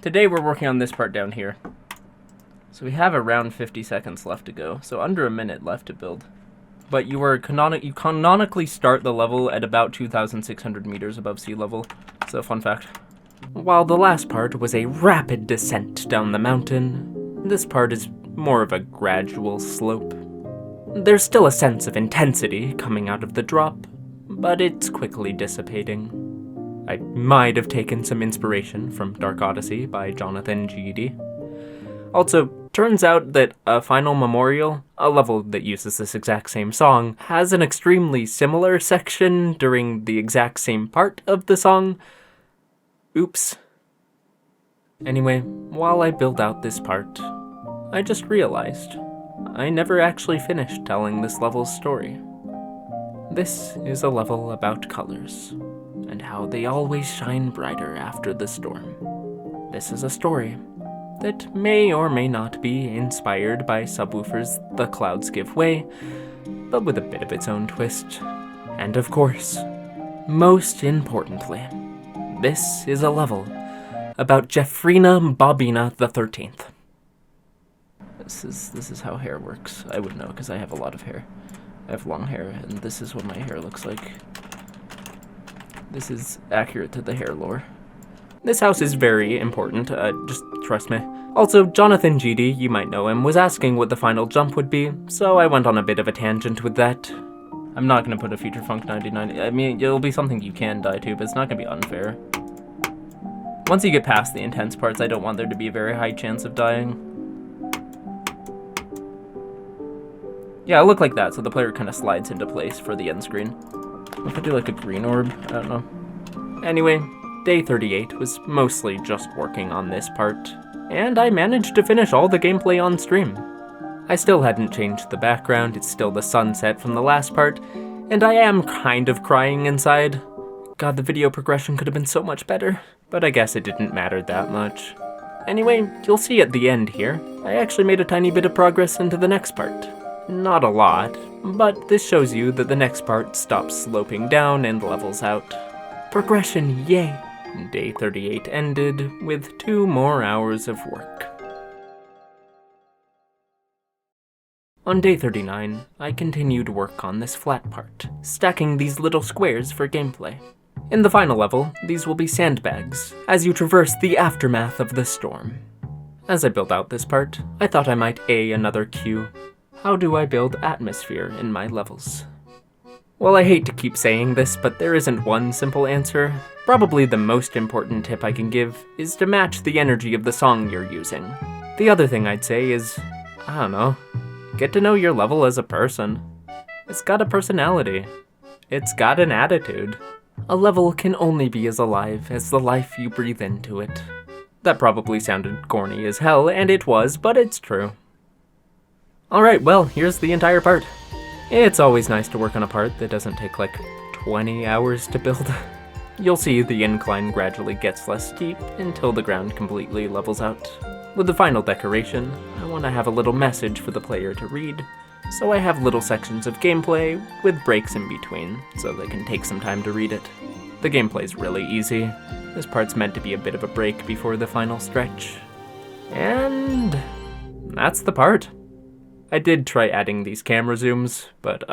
Today we're working on this part down here. So we have around 50 seconds left to go, so under a minute left to build. But you canonically start the level at about 2,600 meters above sea level, so fun fact. While the last part was a rapid descent down the mountain, this part is more of a gradual slope. There's still a sense of intensity coming out of the drop, but it's quickly dissipating. I might have taken some inspiration from Dark Odyssey by Jonathan G.D. Also, turns out that A Final Memorial, a level that uses this exact same song, has an extremely similar section during the exact same part of the song. Oops. Anyway, while I build out this part, I just realized I never actually finished telling this level's story. This is a level about colors, and how they always shine brighter after the storm. This is a story that may or may not be inspired by Subwoofer's The Clouds Give Way, but with a bit of its own twist. And of course, most importantly, this is a level about Jeffrina Bobina the 13th. This is how hair works. I would know because I have a lot of hair. I have long hair, and this is what my hair looks like. This is accurate to the hair lore. This house is very important, just trust me. Also, Jonathan GD, you might know him, was asking what the final jump would be, so I went on a bit of a tangent with that. I'm not gonna put a Future Funk 99, I mean, it'll be something you can die to, but it's not gonna be unfair. Once you get past the intense parts, I don't want there to be a very high chance of dying. Yeah, I look like that, so the player kind of slides into place for the end screen. If I do like a green orb, I don't know. Anyway, day 38 was mostly just working on this part. and I managed to finish all the gameplay on stream. I still hadn't changed the background, it's still the sunset from the last part, and I am kind of crying inside. God, the video progression could have been so much better, but I guess it didn't matter that much. Anyway, you'll see at the end here, I actually made a tiny bit of progress into the next part. Not a lot, but this shows you that the next part stops sloping down and levels out. Progression, yay! Day 38 ended with 2 more hours of work. On day 39, I continued work on this flat part, stacking these little squares for gameplay. In the final level, these will be sandbags, as you traverse the aftermath of the storm. As I build out this part, I thought I might another cue. How do I build atmosphere in my levels? Well, I hate to keep saying this, but there isn't one simple answer. Probably the most important tip I can give is to match the energy of the song you're using. The other thing I'd say is, I don't know, get to know your level as a person. It's got a personality. It's got an attitude. A level can only be as alive as the life you breathe into it. That probably sounded corny as hell, and it was, but it's true. Alright, well, here's the entire part. It's always nice to work on a part that doesn't take like 20 hours to build. You'll see the incline gradually gets less steep until the ground completely levels out. With the final decoration, I want to have a little message for the player to read, so I have little sections of gameplay with breaks in between, so they can take some time to read it. The gameplay's really easy. This part's meant to be a bit of a break before the final stretch. And that's the part. I did try adding these camera zooms, but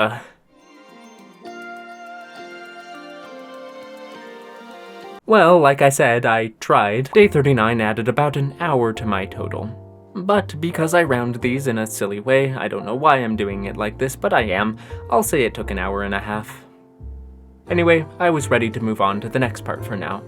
well, like I said, I tried. Day 39 added about an hour to my total. But because I round these in a silly way, I don't know why I'm doing it like this, but I am, I'll say it took an hour and a half. Anyway, I was ready to move on to the next part for now.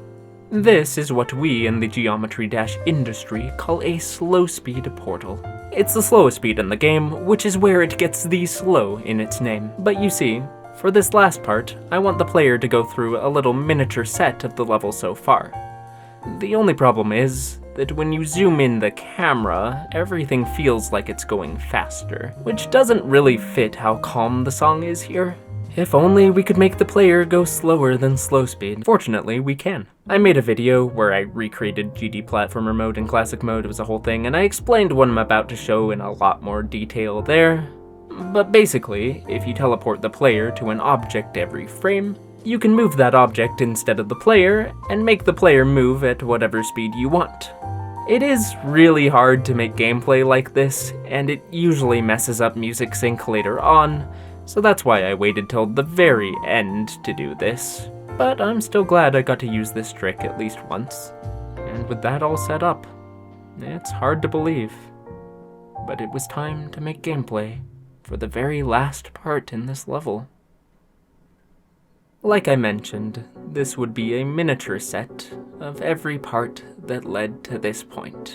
This is what we in the Geometry Dash industry call a slow speed portal. It's the slowest speed in the game, which is where it gets the slow in its name. But you see, for this last part, I want the player to go through a little miniature set of the level so far. The only problem is that when you zoom in the camera, everything feels like it's going faster, which doesn't really fit how calm the song is here. If only we could make the player go slower than slow speed. Fortunately, we can. I made a video where I recreated GD platformer mode and classic mode. It was a whole thing, and I explained what I'm about to show in a lot more detail there. But basically, if you teleport the player to an object every frame, you can move that object instead of the player, and make the player move at whatever speed you want. It is really hard to make gameplay like this, and it usually messes up music sync later on, so that's why I waited till the very end to do this. But I'm still glad I got to use this trick at least once. And with that all set up, it's hard to believe, but it was time to make gameplay for the very last part in this level. Like I mentioned, this would be a miniature set of every part that led to this point.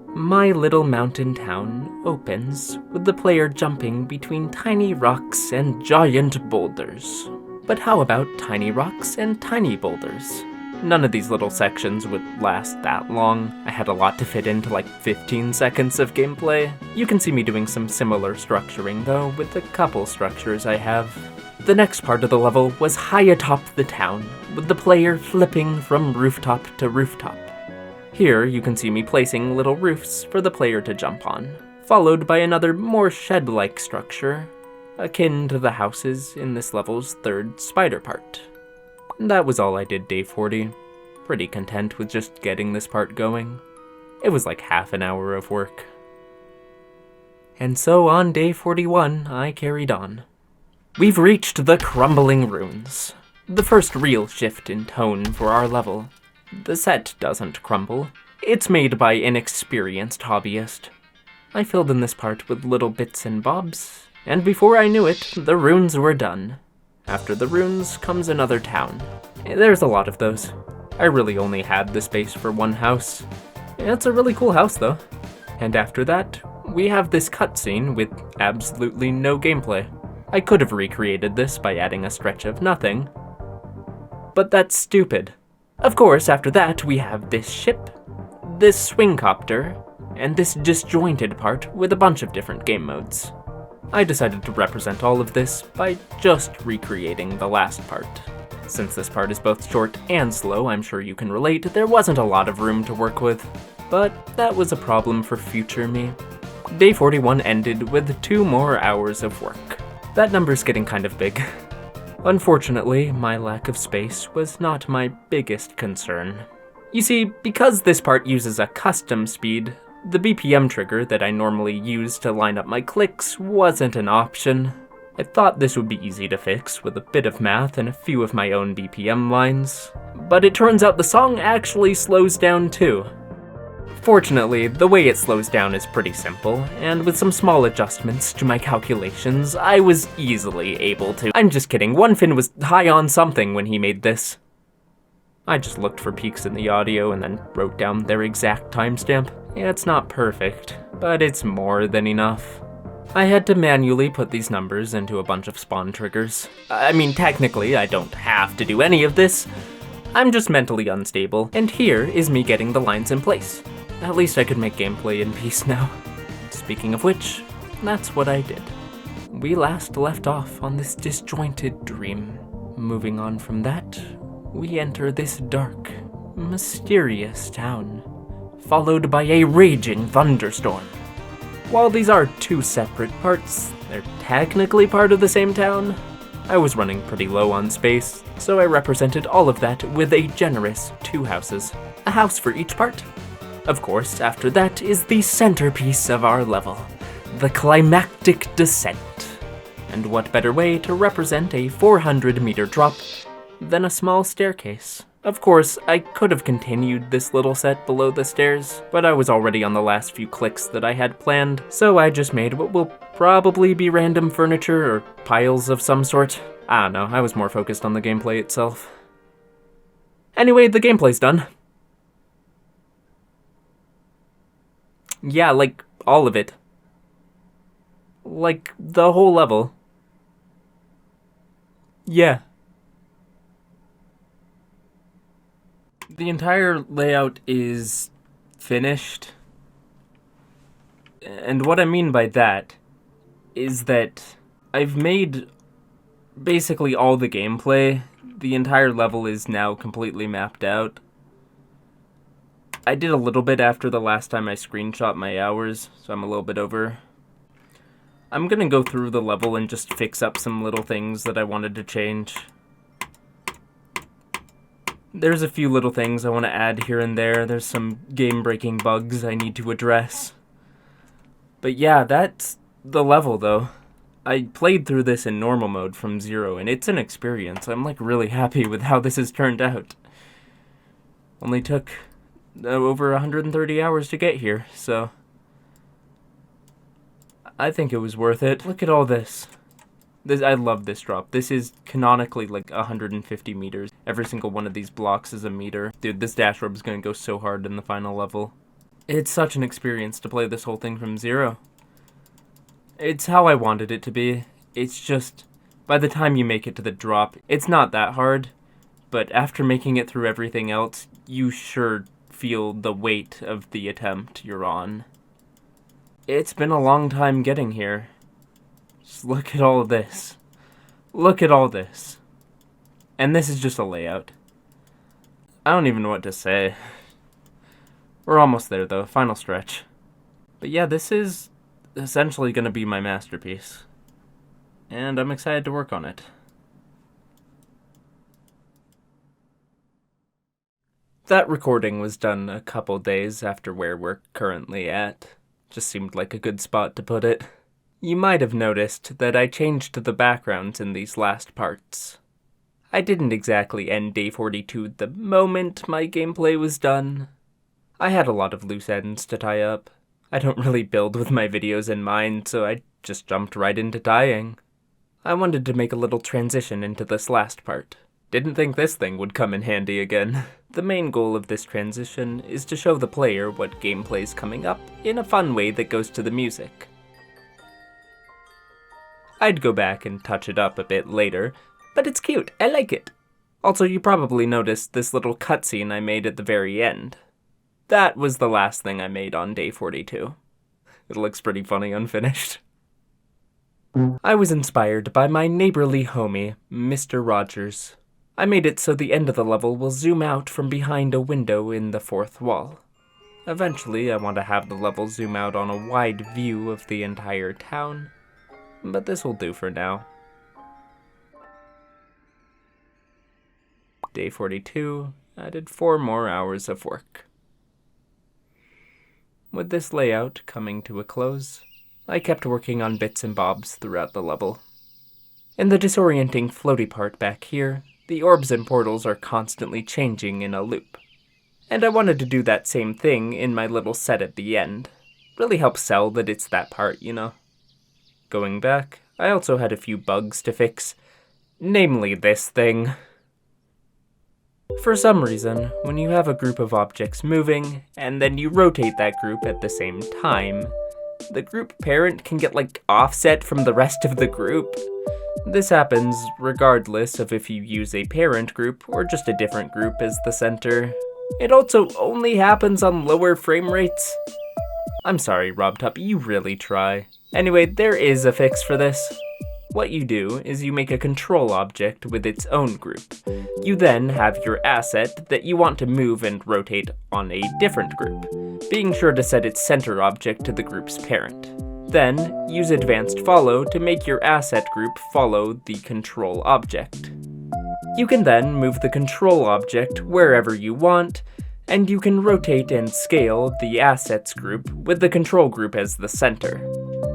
My little mountain town opens with the player jumping between tiny rocks and giant boulders. But how about tiny rocks and tiny boulders? None of these little sections would last that long. I had a lot to fit into like 15 seconds of gameplay. You can see me doing some similar structuring though, with the couple structures I have. The next part of the level was high atop the town, with the player flipping from rooftop to rooftop. Here you can see me placing little roofs for the player to jump on, followed by another more shed-like structure, akin to the houses in this level's third spider part. That was all I did day 40. Pretty content with just getting this part going. It was like half an hour of work. And so on day 41, I carried on. We've reached the crumbling ruins. The first real shift in tone for our level. The set doesn't crumble. It's made by an experienced hobbyist. I filled in this part with little bits and bobs, and before I knew it, the ruins were done. After the ruins comes another town. There's a lot of those. I really only had the space for one house. It's a really cool house though. And after that, we have this cutscene with absolutely no gameplay. I could have recreated this by adding a stretch of nothing, but that's stupid. Of course, after that, we have this ship, this swing copter, and this disjointed part with a bunch of different game modes. I decided to represent all of this by just recreating the last part. Since this part is both short and slow, I'm sure you can relate, there wasn't a lot of room to work with. But that was a problem for future me. Day 41 ended with 2 more hours of work. That number's getting kind of big. Unfortunately, my lack of space was not my biggest concern. You see, because this part uses a custom speed, the BPM trigger that I normally use to line up my clicks wasn't an option. I thought this would be easy to fix with a bit of math and a few of my own BPM lines, but it turns out the song actually slows down too. Fortunately, the way it slows down is pretty simple, and with some small adjustments to my calculations, I was easily able to. I'm just kidding, One Fin was high on something when he made this. I just looked for peaks in the audio and then wrote down their exact timestamp. Yeah, it's not perfect, but it's more than enough. I had to manually put these numbers into a bunch of spawn triggers. I mean, technically, I don't have to do any of this. I'm just mentally unstable, and here is me getting the lines in place. At least I could make gameplay in peace now. Speaking of which, that's what I did. We last left off on this disjointed dream. Moving on from that, we enter this dark, mysterious town, followed by a raging thunderstorm. While these are 2 separate parts, they're technically part of the same town. I was running pretty low on space, so I represented all of that with a generous 2 houses, a house for each part. Of course, after that is the centerpiece of our level, the climactic descent. And what better way to represent a 400-meter drop than a small staircase? Of course, I could have continued this little set below the stairs, but I was already on the last few clicks that I had planned, so I just made what will probably be random furniture or piles of some sort. I don't know, I was more focused on the gameplay itself. Anyway, the gameplay's done. Yeah, like, all of it. Like, the whole level. Yeah. The entire layout is finished. And what I mean by that is that I've made basically all the gameplay. The entire level is now completely mapped out. I did a little bit after the last time I screenshot my hours, so I'm a little bit over. I'm gonna go through the level and just fix up some little things that I wanted to change. There's a few little things I want to add here and there. There's some game-breaking bugs I need to address. But yeah, that's the level though. I played through this in normal mode from 0, and it's an experience. I'm like really happy with how this has turned out. Only took over 130 hours to get here, so I think it was worth it. Look at all this. I love this drop. This is canonically like 150 meters. Every single one of these blocks is a meter. Dude, this dash rope is going to go so hard in the final level. It's such an experience to play this whole thing from 0. It's how I wanted it to be. It's just, by the time you make it to the drop, it's not that hard. But after making it through everything else, you sure feel the weight of the attempt you're on. It's been a long time getting here. Just look at all of this. Look at all this. And this is just a layout. I don't even know what to say. We're almost there though, final stretch. But yeah, this is essentially going to be my masterpiece. And I'm excited to work on it. That recording was done a couple days after where we're currently at. Just seemed like a good spot to put it. You might have noticed that I changed the backgrounds in these last parts. I didn't exactly end day 42 the moment my gameplay was done. I had a lot of loose ends to tie up. I don't really build with my videos in mind, so I just jumped right into tying. I wanted to make a little transition into this last part. Didn't think this thing would come in handy again. The main goal of this transition is to show the player what gameplay's coming up in a fun way that goes to the music. I'd go back and touch it up a bit later, but it's cute, I like it. Also, you probably noticed this little cutscene I made at the very end. that was the last thing I made on day 42. It looks pretty funny unfinished. I was inspired by my neighborly homie, Mr. Rogers. I made it so the end of the level will zoom out from behind a window in the fourth wall. Eventually, I want to have the level zoom out on a wide view of the entire town, but this will do for now. Day 42 added 4 more hours of work. With this layout coming to a close, I kept working on bits and bobs throughout the level. In the disorienting floaty part back here, the orbs and portals are constantly changing in a loop. And I wanted to do that same thing in my little set at the end. Really helps sell that it's that part, you know? Going back, I also had a few bugs to fix, namely this thing. For some reason, when you have a group of objects moving, and then you rotate that group at the same time, the group parent can get offset from the rest of the group. This happens regardless of if you use a parent group or just a different group as the center. It also only happens on lower frame rates. I'm sorry, RobTop, you really try. Anyway, there is a fix for this. What you do is you make a control object with its own group. You then have your asset that you want to move and rotate on a different group, being sure to set its center object to the group's parent. Then, use advanced follow to make your asset group follow the control object. You can then move the control object wherever you want, and you can rotate and scale the assets group with the control group as the center.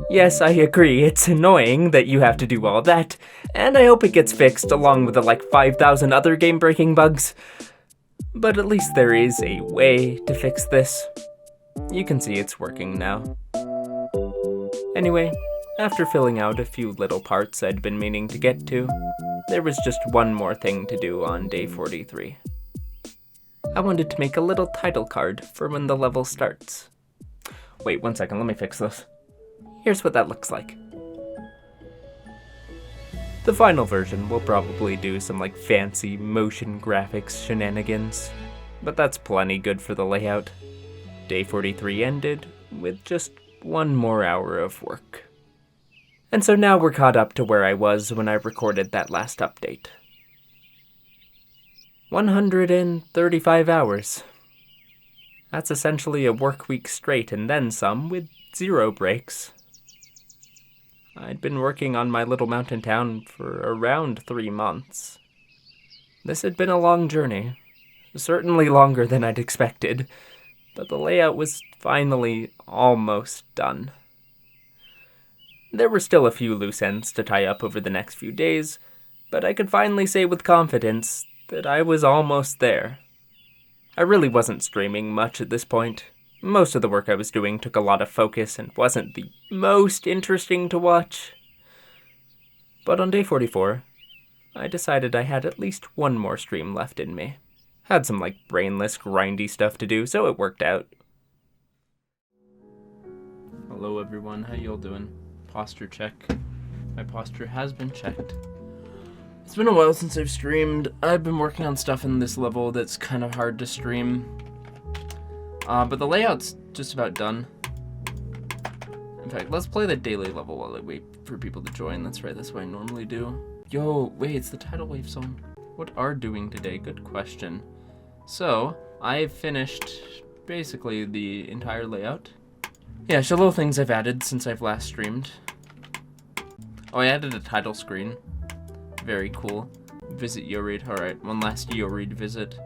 Yes, I agree, it's annoying that you have to do all that, and I hope it gets fixed along with the 5,000 other game-breaking bugs. But at least there is a way to fix this. You can see it's working now. Anyway, after filling out a few little parts I'd been meaning to get to, there was just one more thing to do on day 43. I wanted to make a little title card for when the level starts. Wait, 1 second, let me fix this. Here's what that looks like. The final version will probably do some fancy motion graphics shenanigans, but that's plenty good for the layout. Day 43 ended with just 1 more hour of work. And so now we're caught up to where I was when I recorded that last update. 135 hours. That's essentially a work week straight and then some, with 0 breaks. I'd been working on my little mountain town for around 3 months. This had been a long journey, certainly longer than I'd expected, but the layout was finally almost done. There were still a few loose ends to tie up over the next few days, but I could finally say with confidence that I was almost there. I really wasn't streaming much at this point. Most of the work I was doing took a lot of focus and wasn't the most interesting to watch. But on day 44, I decided I had at least 1 more stream left in me. Had some brainless, grindy stuff to do, so it worked out. Hello everyone, how y'all doing? Posture check. My posture has been checked. It's been a while since I've streamed. I've been working on stuff in this level that's kind of hard to stream. But the layout's just about done. In fact, let's play the daily level while I wait for people to join. That's right, that's what I normally do. Yo, wait, it's the tidal wave song. What are doing today? Good question. So, I've finished basically the entire layout. Yeah, show little things I've added since I've last streamed. Oh, I added a title screen. Very cool. Visit Yoreed. Alright, one last Yoreed visit.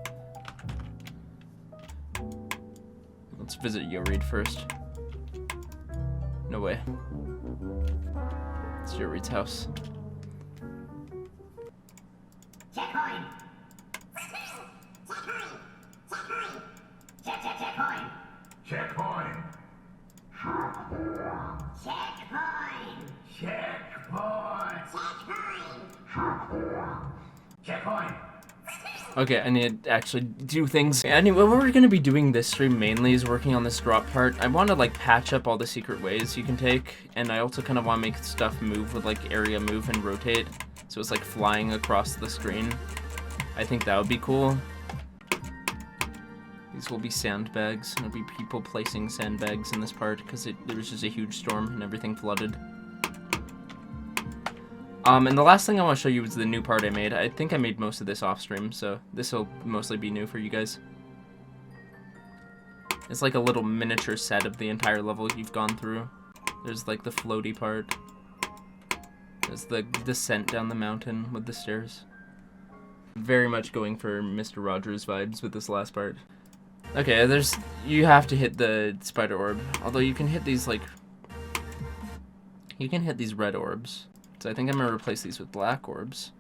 Let's visit Yoreed first. No way. It's Yoreed's house. Checkpoint! Checkpoint! Checkpoint! Checkpoint! Okay, I need to actually do things. Anyway, what we're gonna be doing this stream mainly is working on this drop part. I want to patch up all the secret ways you can take, and I also kind of want to make stuff move with area move and rotate, so it's flying across the screen. I think that would be cool. These will be sandbags, and there'll be people placing sandbags in this part because there was just a huge storm and everything flooded. And the last thing I want to show you is the new part I made. I think I made most of this off stream, so this will mostly be new for you guys. It's like a little miniature set of the entire level you've gone through. There's like the floaty part. There's the descent down the mountain with the stairs. Very much going for Mr. Rogers vibes with this last part. Okay, you have to hit the spider orb. Although you can hit these you can hit these red orbs. So I think I'm gonna replace these with black orbs.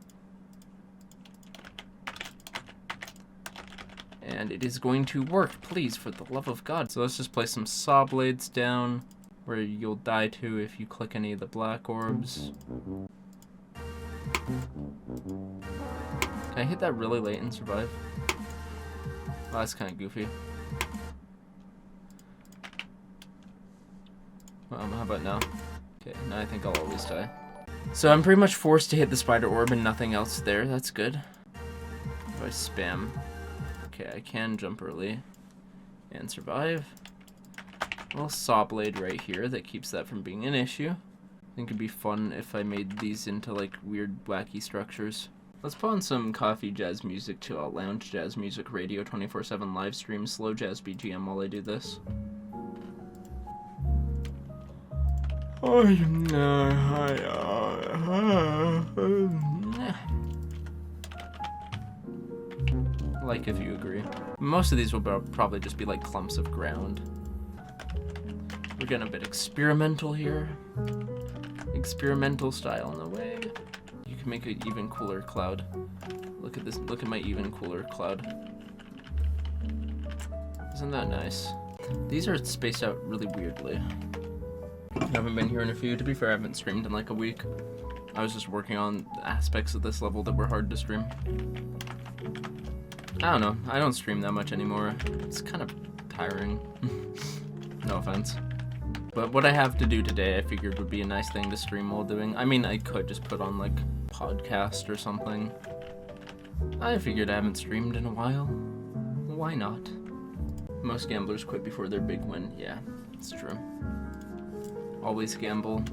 And it is going to work, please, for the love of God. So let's just place some saw blades down where you'll die to if you click any of the black orbs. Can I hit that really late and survive? Oh, that's kind of goofy. How about now? Okay, now I think I'll always die. So I'm pretty much forced to hit the spider orb and nothing else there. That's good. If I spam. Okay, I can jump early and survive. A little saw blade right here that keeps that from being an issue. I think it'd be fun if I made these into like weird, wacky structures. Let's put on some coffee jazz music to lounge jazz music radio 24/7 live stream slow jazz BGM while I do this. Like if you agree. Most of these will probably just be like clumps of ground. We're getting a bit experimental here. Experimental style in the way. You can make an even cooler cloud. Look at this, look at my even cooler cloud. Isn't that nice? These are spaced out really weirdly. I haven't been here in a few. To be fair, I haven't streamed in like a week. I was just working on aspects of this level that were hard to stream. I don't know. I don't stream that much anymore. It's kind of tiring. No offense. But what I have to do today, I figured would be a nice thing to stream while doing. I mean, I could just put on like podcast or something. I figured I haven't streamed in a while. Why not? Most gamblers quit before their big win. Yeah, it's true. Always gamble.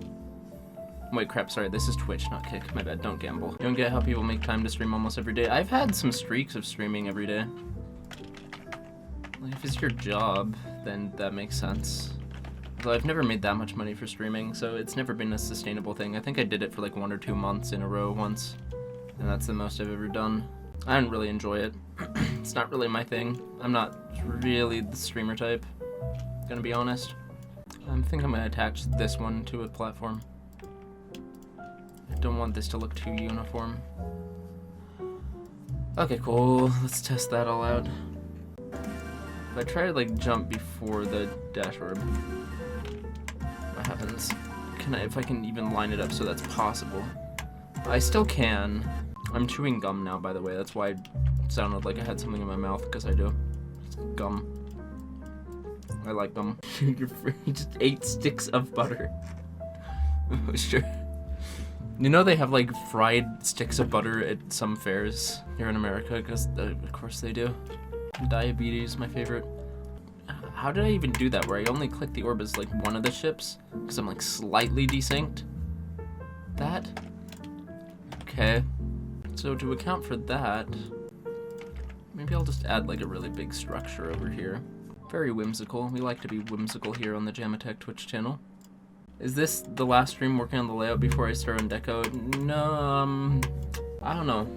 Wait, crap, sorry, this is Twitch, not Kick. My bad, don't gamble. You don't get how people make time to stream almost every day. I've had some streaks of streaming every day. Like, if it's your job, then that makes sense. Although I've never made that much money for streaming, so it's never been a sustainable thing. I think I did it for like 1 or 2 months in a row once, and that's the most I've ever done. I didn't really enjoy it. It's not really my thing. I'm not really the streamer type, gonna be honest. I think I'm gonna attach this one to a platform. I don't want this to look too uniform. Okay, cool. Let's test that all out. If I try to like jump before the dash orb, what happens? If I can even line it up so that's possible. I still can. I'm chewing gum now, by the way. That's why it sounded like I had something in my mouth, because I do. It's gum. I like gum. You just ate sticks of butter. Oh, sure. You know they have like fried sticks of butter at some fairs here in America, because of course they do. Diabetes, my favorite. How did I even do that where I only click the orb as like one of the ships? Because I'm like slightly desynced? That? Okay. So to account for that, maybe I'll just add like a really big structure over here. Very whimsical. We like to be whimsical here on the Jamatech Twitch channel. Is this the last stream working on the layout before I start on Deco? No, I don't know.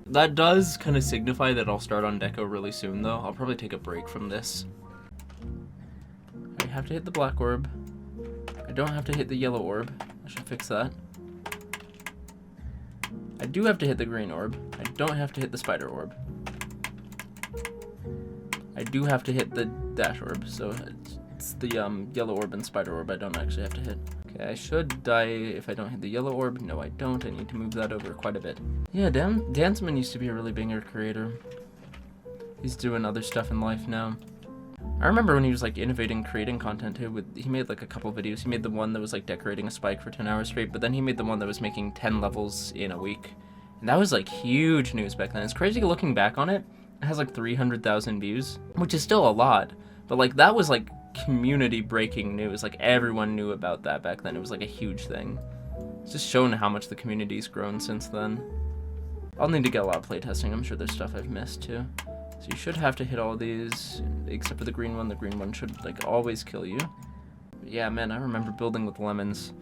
That does kind of signify that I'll start on Deco really soon though. I'll probably take a break from this. I have to hit the black orb. I don't have to hit the yellow orb. I should fix that. I do have to hit the green orb. I don't have to hit the spider orb. I do have to hit the dash orb, so it's the yellow orb and spider orb I don't actually have to hit. Okay, I should die if I don't hit the yellow orb. No, I don't. I need to move that over quite a bit. Yeah, Danceman used to be a really banger creator. He's doing other stuff in life now. I remember when he was like innovating, creating content too. He made like a couple videos. He made the one that was like decorating a spike for 10 hours straight, but then he made the one that was making 10 levels in a week. And that was like huge news back then. It's crazy looking back on it, It has like 300,000 views, which is still a lot, but like that was like community breaking news. Like everyone knew about that back then. It was like a huge thing. It's just shown how much the community's grown since then. I'll need to get a lot of playtesting. I'm sure there's stuff I've missed too. So you should have to hit all these, except for the green one. The green one should like always kill you. But yeah, man, I remember building with lemons.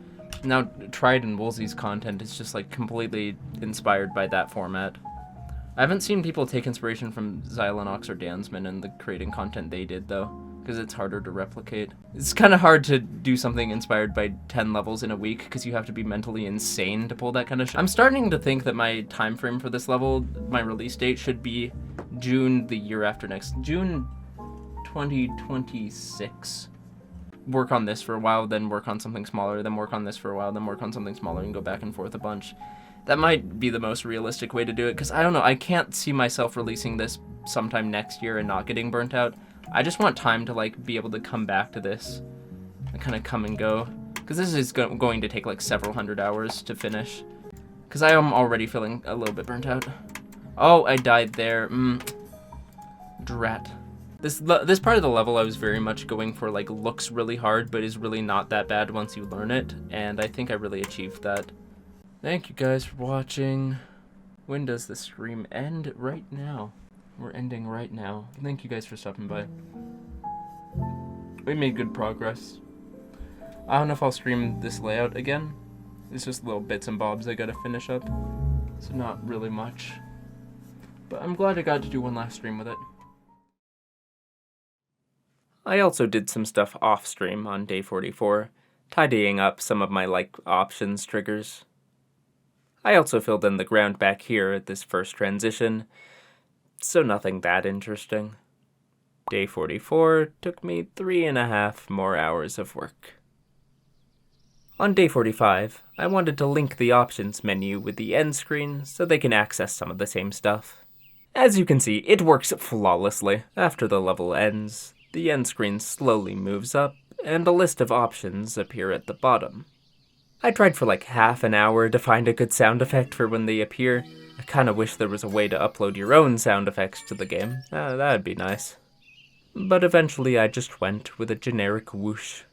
Now, Tried and Woolsey's content is just like completely inspired by that format. I haven't seen people take inspiration from Xylonox or Dansman and the creating content they did though, because it's harder to replicate. It's kind of hard to do something inspired by 10 levels in a week because you have to be mentally insane to pull that kind of shit. I'm starting to think that my time frame for this level, my release date, should be June the year after next. June 2026. Work on this for a while, then work on something smaller, then work on this for a while, then work on something smaller, and go back and forth a bunch. That might be the most realistic way to do it, because I don't know, I can't see myself releasing this sometime next year and not getting burnt out. I just want time to like be able to come back to this and kind of come and go, because this is going to take like several hundred hours to finish, because I am already feeling a little bit burnt out. Oh, I died there. Drat. This part of the level I was very much going for like looks really hard but is really not that bad once you learn it, and I think I really achieved that. Thank you guys for watching. When does the stream end? Right now. We're ending right now. Thank you guys for stopping by. We made good progress. I don't know if I'll stream this layout again. It's just little bits and bobs I gotta finish up. So not really much. But I'm glad I got to do one last stream with it. I also did some stuff off stream on day 44, tidying up some of my like options triggers. I also filled in the ground back here at this first transition, so nothing that interesting. Day 44 took me 3.5 more hours of work. On day 45, I wanted to link the options menu with the end screen so they can access some of the same stuff. As you can see, it works flawlessly. After the level ends, the end screen slowly moves up, and a list of options appear at the bottom. I tried for like half an hour to find a good sound effect for when they appear. I kinda wish there was a way to upload your own sound effects to the game. That'd be nice. But eventually I just went with a generic whoosh.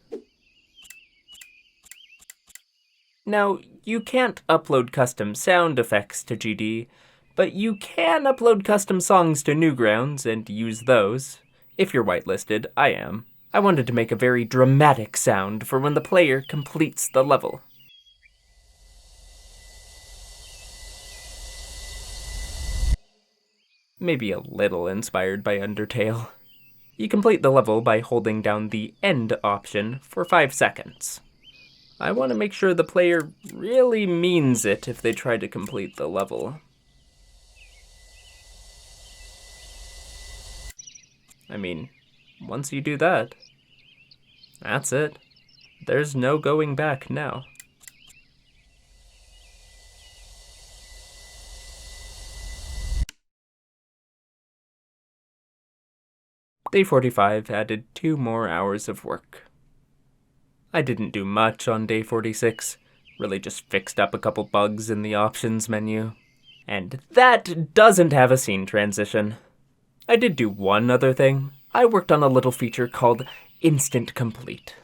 Now, you can't upload custom sound effects to GD, but you can upload custom songs to Newgrounds and use those. If you're whitelisted, I am. I wanted to make a very dramatic sound for when the player completes the level. Maybe a little inspired by Undertale. You complete the level by holding down the End option for 5 seconds. I want to make sure the player really means it if they try to complete the level. I mean, once you do that, that's it. There's no going back now. Day 45 added 2 more hours of work. I didn't do much on day 46, really just fixed up a couple bugs in the options menu. And that doesn't have a scene transition. I did do one other thing. I worked on a little feature called Instant Complete.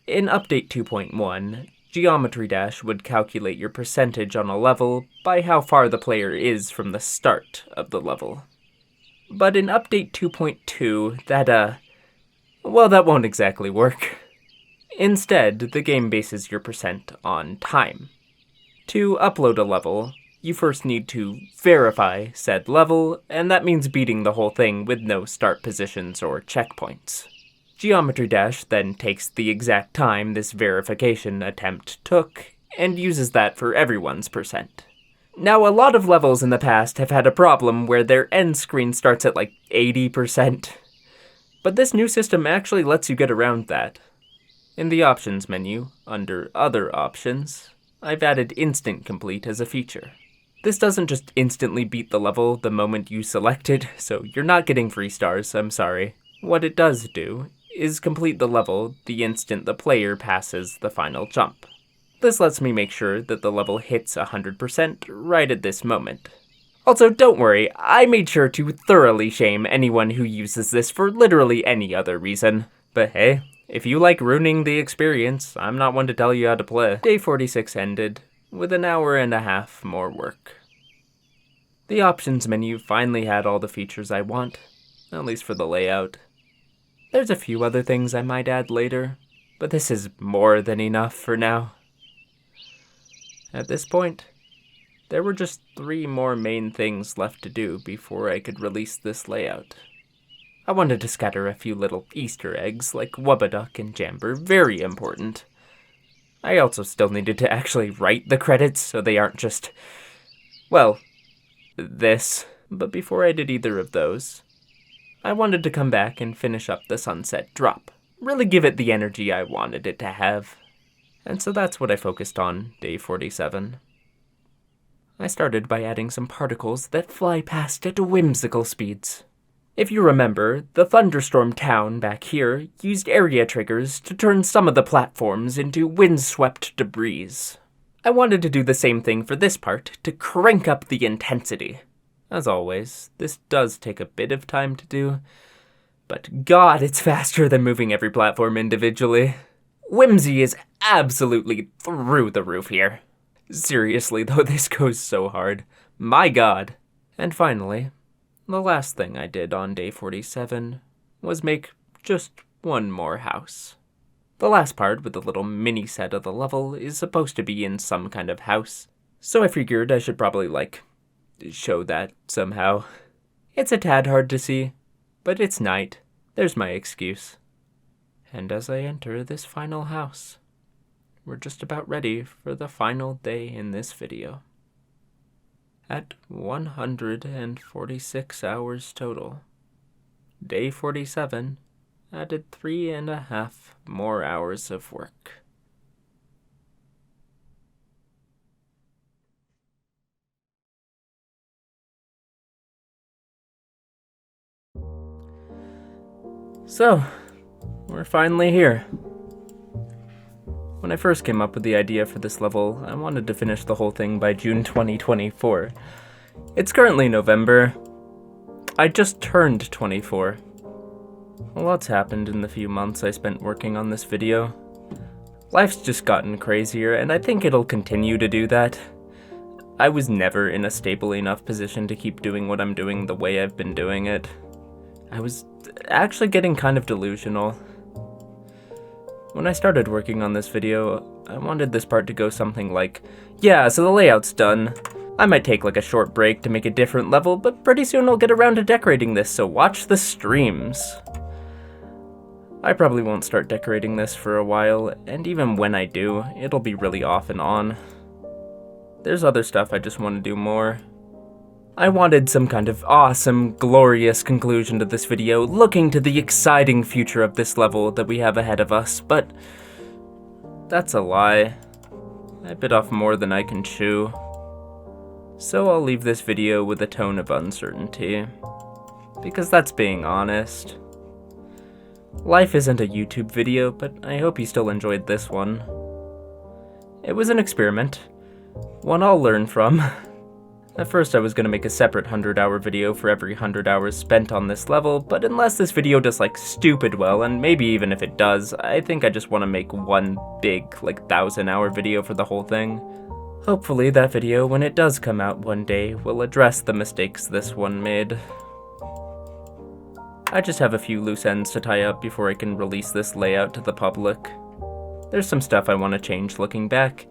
In Update 2.1, Geometry Dash would calculate your percentage on a level by how far the player is from the start of the level. But in Update 2.2, that won't exactly work. Instead, the game bases your percent on time. To upload a level, you first need to verify said level, and that means beating the whole thing with no start positions or checkpoints. Geometry Dash then takes the exact time this verification attempt took, and uses that for everyone's percent. Now, a lot of levels in the past have had a problem where their end screen starts at like 80%, but this new system actually lets you get around that. In the options menu, under Other Options, I've added Instant Complete as a feature. This doesn't just instantly beat the level the moment you select it, so you're not getting free stars, I'm sorry. What it does do is complete the level the instant the player passes the final jump. This lets me make sure that the level hits 100% right at this moment. Also, don't worry, I made sure to thoroughly shame anyone who uses this for literally any other reason. But hey, if you like ruining the experience, I'm not one to tell you how to play. Day 46 ended, with an hour and a half more work. The options menu finally had all the features I want, at least for the layout. There's a few other things I might add later, but this is more than enough for now. At this point, there were just 3 more main things left to do before I could release this layout. I wanted to scatter a few little Easter eggs like Wubbaduck and Jamber, very important. I also still needed to actually write the credits so they aren't just, well, this. But before I did either of those, I wanted to come back and finish up the sunset drop. Really give it the energy I wanted it to have. And so that's what I focused on day 47. I started by adding some particles that fly past at whimsical speeds. If you remember, the thunderstorm town back here used area triggers to turn some of the platforms into windswept debris. I wanted to do the same thing for this part to crank up the intensity. As always, this does take a bit of time to do, but God, it's faster than moving every platform individually. Whimsy is absolutely through the roof here. Seriously though, this goes so hard. My God. And finally, the last thing I did on day 47 was make just one more house. The last part with the little mini set of the level is supposed to be in some kind of house, so I figured I should probably, show that somehow. It's a tad hard to see, but it's night. There's my excuse. And as I enter this final house, we're just about ready for the final day in this video. At 146 hours total, day 47 added 3.5 more hours of work. So, we're finally here. When I first came up with the idea for this level, I wanted to finish the whole thing by June 2024. It's currently November. I just turned 24. A lot's happened in the few months I spent working on this video. Life's just gotten crazier, and I think it'll continue to do that. I was never in a stable enough position to keep doing what I'm doing the way I've been doing it. I was actually getting kind of delusional. When I started working on this video, I wanted this part to go something like, yeah, so the layout's done. I might take a short break to make a different level, but pretty soon I'll get around to decorating this, so watch the streams. I probably won't start decorating this for a while, and even when I do, it'll be really off and on. There's other stuff I just want to do more. I wanted some kind of awesome, glorious conclusion to this video, looking to the exciting future of this level that we have ahead of us, but that's a lie. I bit off more than I can chew. So I'll leave this video with a tone of uncertainty, because that's being honest. Life isn't a YouTube video, but I hope you still enjoyed this one. It was an experiment, one I'll learn from. At first I was gonna make a separate 100-hour video for every 100 hours spent on this level, but unless this video does stupid well, and maybe even if it does, I think I just want to make one big 1,000-hour video for the whole thing. Hopefully that video, when it does come out one day, will address the mistakes this one made. I just have a few loose ends to tie up before I can release this layout to the public. There's some stuff I want to change looking back,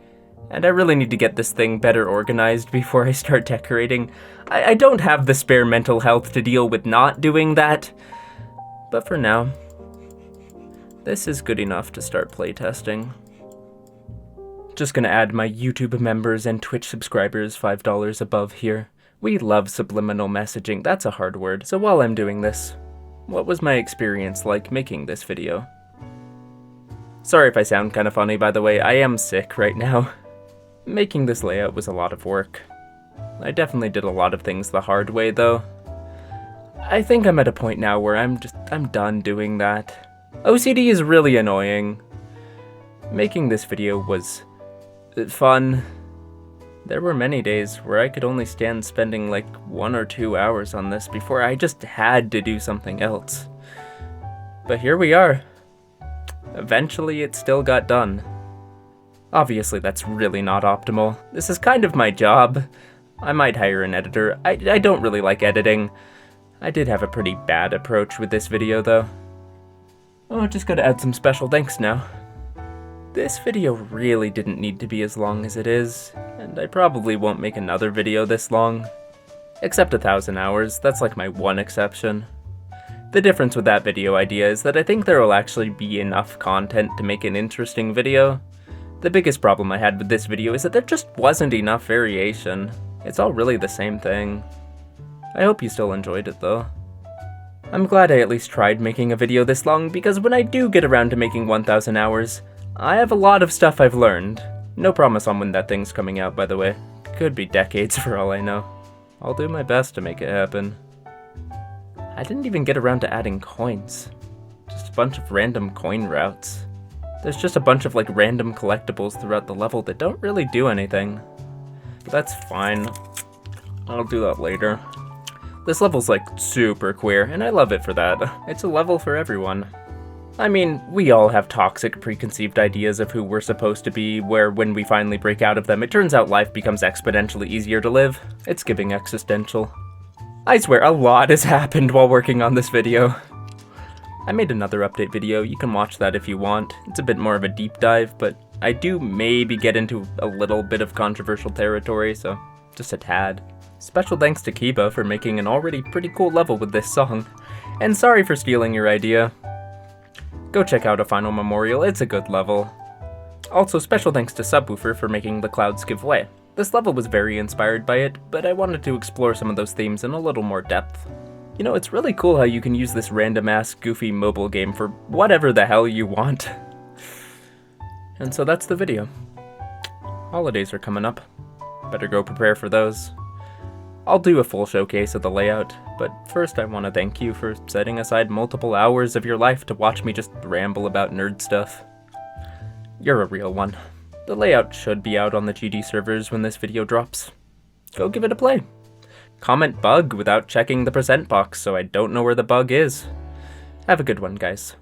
and I really need to get this thing better organized before I start decorating. I don't have the spare mental health to deal with not doing that, but for now, this is good enough to start playtesting. Just gonna add my YouTube members and Twitch subscribers $5 above here. We love subliminal messaging, that's a hard word. So while I'm doing this, what was my experience like making this video? Sorry if I sound kinda funny, by the way, I am sick right now. Making this layout was a lot of work. I definitely did a lot of things the hard way, though. I think I'm at a point now where I'm done doing that. OCD is really annoying. Making this video was fun, There were many days where I could only stand spending like 1 or 2 hours on this before I just had to do something else. But here we are. Eventually it still got done. Obviously that's really not optimal. This is kind of my job. I might hire an editor. I don't really like editing. I did have a pretty bad approach with this video though. Oh, just gotta add some special thanks now. This video really didn't need to be as long as it is, and I probably won't make another video this long. Except 1,000 hours, that's like my one exception. The difference with that video idea is that I think there will actually be enough content to make an interesting video. The biggest problem I had with this video is that there just wasn't enough variation. It's all really the same thing. I hope you still enjoyed it though. I'm glad I at least tried making a video this long, because when I do get around to making 1,000 hours, I have a lot of stuff I've learned. No promise on when that thing's coming out, by the way. Could be decades for all I know. I'll do my best to make it happen. I didn't even get around to adding coins. Just a bunch of random coin routes. There's just a bunch of like random collectibles throughout the level that don't really do anything. But that's fine. I'll do that later. This level's like super queer, and I love it for that. It's a level for everyone. I mean, we all have toxic preconceived ideas of who we're supposed to be, where when we finally break out of them, it turns out life becomes exponentially easier to live. It's giving existential. I swear, a lot has happened while working on this video. I made another update video, you can watch that if you want. It's a bit more of a deep dive, but I do maybe get into a little bit of controversial territory, so just a tad. Special thanks to Kiba for making an already pretty cool level with this song. And sorry for stealing your idea. Go check out A Final Memorial, it's a good level. Also, special thanks to Subwoofer for making The Clouds Give Way. This level was very inspired by it, but I wanted to explore some of those themes in a little more depth. You know, it's really cool how you can use this random-ass, goofy mobile game for whatever the hell you want. And so that's the video. Holidays are coming up. Better go prepare for those. I'll do a full showcase of the layout, but first I want to thank you for setting aside multiple hours of your life to watch me just ramble about nerd stuff. You're a real one. The layout should be out on the GD servers when this video drops. Go give it a play. Comment bug without checking the percent box so I don't know where the bug is. Have a good one, guys.